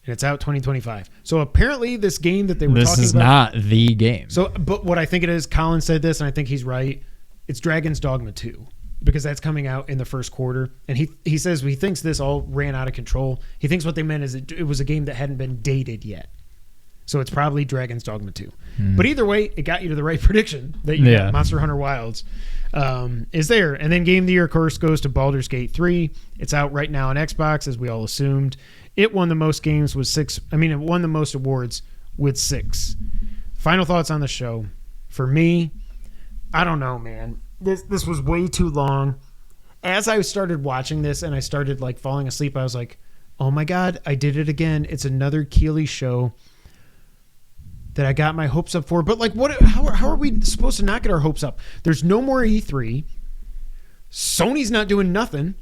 And it's out 2025. So apparently this game that they were talking about... This is not the game. So, but what I think it is, Colin said this, and I think he's right. It's Dragon's Dogma 2. Because that's coming out in the first quarter. And he says he thinks this all ran out of control. He thinks what they meant is it was a game that hadn't been dated yet. So it's probably Dragon's Dogma 2. But either way, it got you to the right prediction that you got. Monster Hunter Wilds is there. And then Game of the Year, of course, goes to Baldur's Gate 3. It's out right now on Xbox, as we all assumed. It won the most games with 6. I mean, it won the most awards with 6. Final thoughts on the show. For me, I don't know, man. This was way too long. As I started watching this and I started like falling asleep, I was like, oh my God, I did it again. It's another Keighley show that I got my hopes up for. But like, how are we supposed to not get our hopes up? There's no more E3. Sony's not doing nothing.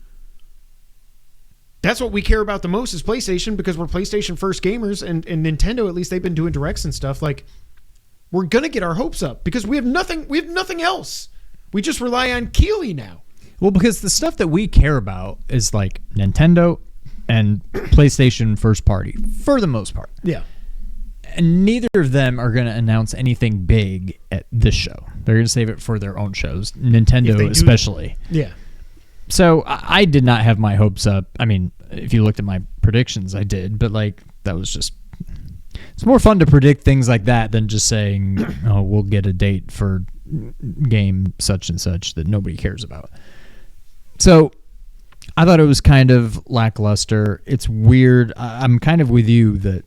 That's what we care about the most is PlayStation, because we're PlayStation first gamers, and Nintendo, at least they've been doing directs and stuff. Like, we're going to get our hopes up because we have nothing else. We just rely on Keighley now. Well, because the stuff that we care about is like Nintendo and PlayStation first party for the most part. Yeah. And neither of them are going to announce anything big at this show. They're going to save it for their own shows, Nintendo especially. Yeah. So I did not have my hopes up. I mean, if you looked at my predictions, I did. But like, that was just... It's more fun to predict things like that than just saying, oh, we'll get a date for game such and such that nobody cares about. So I thought it was kind of lackluster. It's weird. I'm kind of with you that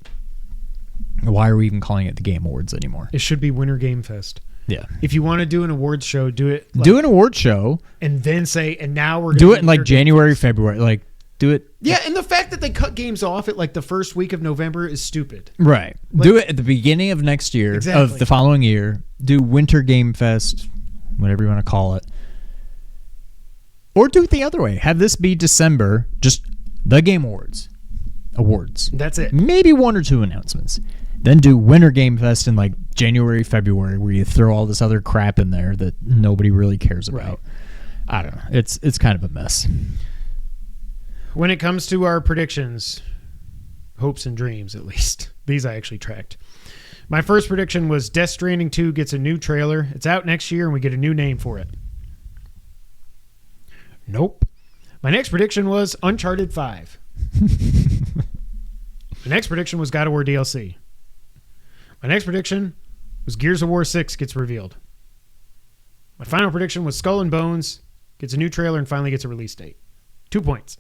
why are we even calling it the Game Awards anymore? It should be Winter Game Fest. Yeah. If you want to do an awards show, do it. Do an award show. And then say, and now we're going to do it in like January, February. Like, do it. Yeah, and the fact that they cut games off at like the first week of November is stupid. Right. Like, do it at the beginning of next year, of the following year. Do Winter Game Fest, whatever you want to call it. Or do it the other way. Have this be December, just the Game Awards. Awards. That's it. Maybe one or two announcements. Then do Winter Game Fest in like January, February, where you throw all this other crap in there that nobody really cares about. Right. I don't know. It's kind of a mess. When it comes to our predictions, hopes and dreams at least, these I actually tracked. My first prediction was Death Stranding 2 gets a new trailer. It's out next year and we get a new name for it. Nope. My next prediction was Uncharted 5. My next prediction was God of War DLC. My next prediction was Gears of War 6 gets revealed. My final prediction was Skull and Bones gets a new trailer and finally gets a release date. 2 points.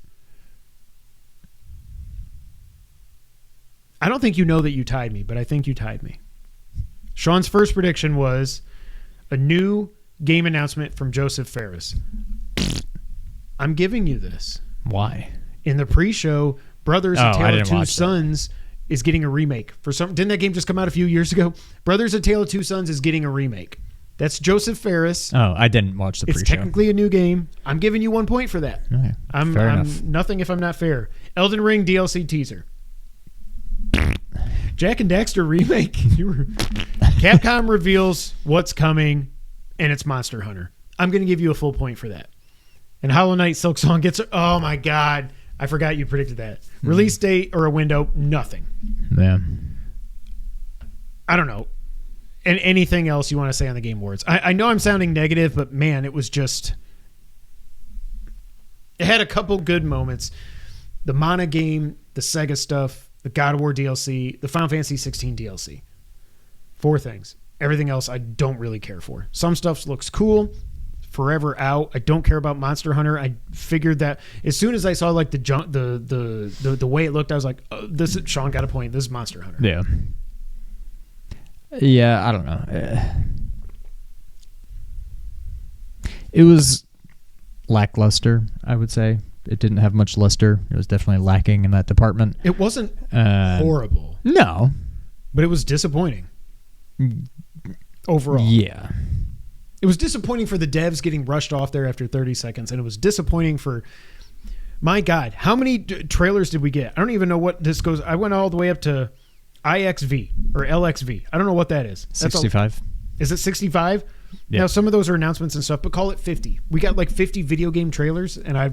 I don't think you know that you tied me, but I think you tied me. Sean's first prediction was a new game announcement from Joseph Ferris. I'm giving you this. Why? In the pre-show, Brothers: A Tale of Two Sons is getting a remake. Didn't that game just come out a few years ago? Brothers: A Tale of Two Sons is getting a remake. That's Joseph Ferris. Oh, I didn't watch the pre-show. It's technically a new game. I'm giving you 1 point for that. Okay, I'm nothing if I'm not fair. Elden Ring DLC teaser. Jack and Daxter remake. Capcom reveals what's coming, and it's Monster Hunter. I'm going to give you a full point for that. And Hollow Knight Silk Song gets... Oh, my God. I forgot you predicted that. Release date or a window, nothing. Yeah. I don't know. And anything else you want to say on the Game Awards? I know I'm sounding negative, but, man, it was just... It had a couple good moments. The Mana game, the Sega stuff, the God of War DLC, the Final Fantasy 16 DLC. 4 things. Everything else I don't really care for. Some stuff looks cool. Forever out. I don't care about Monster Hunter. I figured that as soon as I saw like the way it looked, I was like, oh, Sean got a point. This is Monster Hunter. Yeah. Yeah, I don't know. It was lackluster, I would say. It didn't have much luster. It was definitely lacking in that department. It wasn't horrible. No. But it was disappointing. Overall. Yeah. It was disappointing for the devs getting rushed off there after 30 seconds. And it was disappointing for... My God, how many trailers did we get? I don't even know what this goes... I went all the way up to IXV or LXV. I don't know what that is. 65. Is it 65? Yeah. Now, some of those are announcements and stuff, but call it 50. We got like 50 video game trailers, and I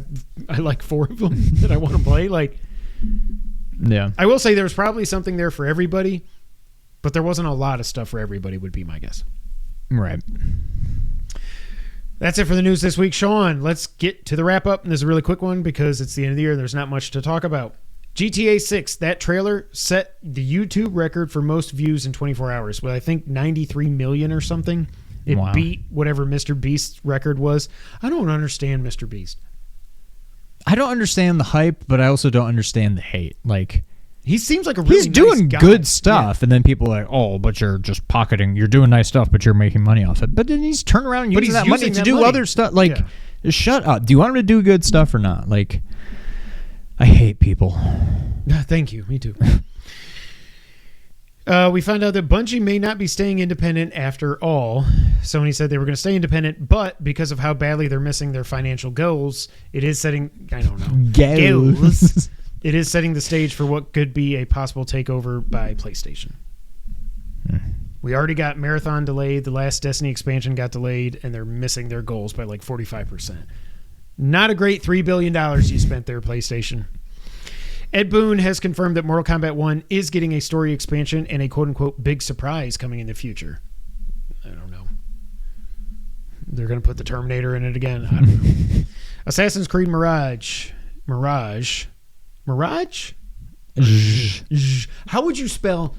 like 4 of them that I want to play. Like, yeah. I will say there's probably something there for everybody, but there wasn't a lot of stuff for everybody, would be my guess. Right. That's it for the news this week. Sean, let's get to the wrap-up, and this is a really quick one because it's the end of the year and there's not much to talk about. GTA 6, that trailer set the YouTube record for most views in 24 hours with, I think, 93 million or something. It beat whatever Mr. Beast's record was. I don't understand Mr. Beast. I don't understand the hype, but I also don't understand the hate. Like, he seems like a really he's doing nice guy. good stuff, and then people are like, "Oh, but you're just pocketing. You're doing nice stuff, but you're making money off it." But then he's turning around and using that money to do other stuff. Like, just shut up. Do you want him to do good stuff or not? Like, I hate people. Thank you. Me too. We found out that Bungie may not be staying independent after all. Sony said they were going to stay independent, but because of how badly they're missing their financial goals, it is setting, I don't know, goals. It is setting the stage for what could be a possible takeover by PlayStation. We already got Marathon delayed. The last Destiny expansion got delayed, and they're missing their goals by like 45%. Not a great $3 billion you spent there, PlayStation. Ed Boon has confirmed that Mortal Kombat 1 is getting a story expansion and a quote-unquote big surprise coming in the future. I don't know. They're going to put the Terminator in it again. I don't know. Assassin's Creed Mirage. How would you spell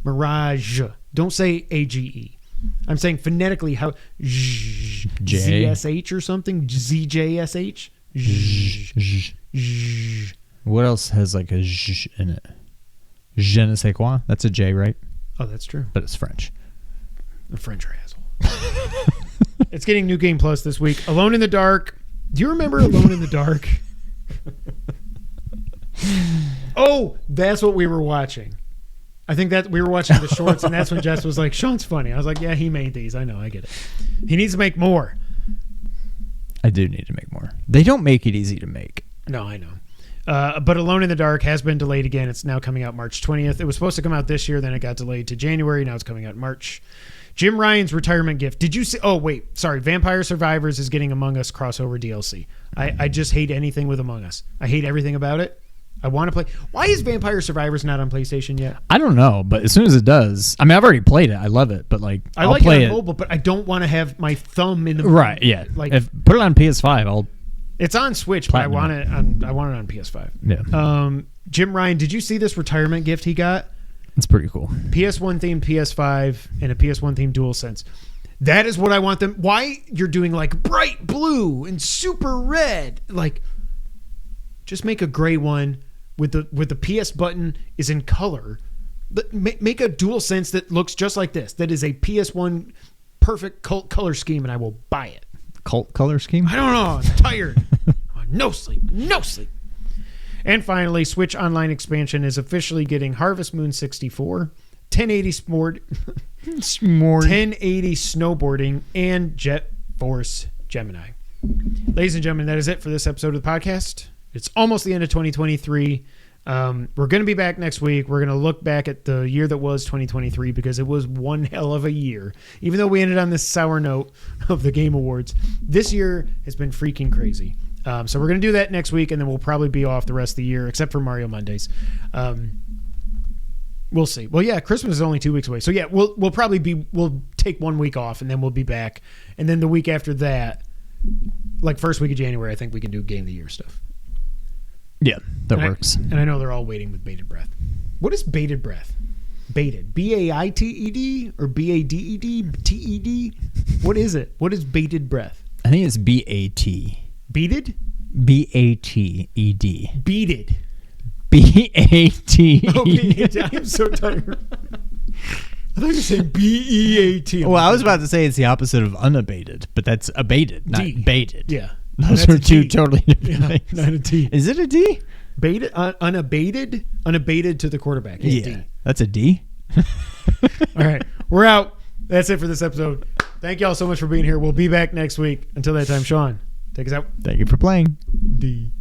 Mirage? Don't say A-G-E. I'm saying phonetically how Z-S-H or something? Z-J-S-H? What else has like a j in it? Je ne sais quoi. That's a J, right? Oh, that's true. But it's French. The French are asshole. It's getting New Game Plus this week. Alone in the Dark. Do you remember Alone in the Dark? Oh, that's what we were watching. I think that we were watching the shorts, and that's when Jess was like, Sean's funny. I was like, yeah, he made these. I know, I get it. He needs to make more. I do need to make more. They don't make it easy to make. No, I know. But Alone in the Dark has been delayed again. It's now coming out March 20th. It was supposed to come out this year, then it got delayed to January. Now it's coming out in March. Jim Ryan's retirement gift. Did you see? Oh, wait. Sorry. Vampire Survivors is getting Among Us crossover DLC. I just hate anything with Among Us. I hate everything about it. I want to play. Why is Vampire Survivors not on PlayStation yet? I don't know, but as soon as it does, I mean, I've already played it. I love it, but like, I I'll like play it on mobile, but I don't want to have my thumb in the right. Yeah, Like, if put it on PS5, it's on Switch, but I want it on PS5. Yeah. Jim Ryan, did you see this retirement gift he got? It's pretty cool. PS1 themed PS5 and a PS1 themed DualSense. That is what I want them. Why you're doing like bright blue and super red? Like, just make a gray one with the PS button is in color. But make a DualSense that looks just like this. That is a PS1 perfect cult color scheme, and I will buy it. Cult color scheme? I don't know. I'm tired. No sleep. And finally, Switch Online expansion is officially getting Harvest Moon 64, 1080 1080 snowboarding, and Jet Force Gemini. Ladies and gentlemen, that is it for this episode of the podcast. It's almost the end of 2023. We're going to be back next week. We're going to look back at the year that was 2023 because it was one hell of a year. Even though we ended on this sour note of the Game Awards, this year has been freaking crazy. So we're going to do that next week, and then we'll probably be off the rest of the year, except for Mario Mondays. We'll see. Well, yeah, Christmas is only 2 weeks away. So yeah, we'll take 1 week off, and then we'll be back. And then the week after that, like first week of January, I think we can do Game of the Year stuff. Yeah, that works. And I know they're all waiting with bated breath. What is bated breath? Baited. B-A-I-T-E-D or B-A-D-E-D? What is it? What is bated breath? I think it's B-A-T. Beated? B-A-T-E-D. Beated. B-A-T-E-D. Oh, B-A-T. I'm so tired. I thought you were saying B-E-A-T. Well, I was about to say it's the opposite of unabated, but that's abated, not baited. Yeah. Those are two totally different things. Not a D. Is it a D? Baited, unabated? Unabated to the quarterback. Yeah. D. That's a D. All right. We're out. That's it for this episode. Thank you all so much for being here. We'll be back next week. Until that time, Sean, take us out. Thank you for playing. D.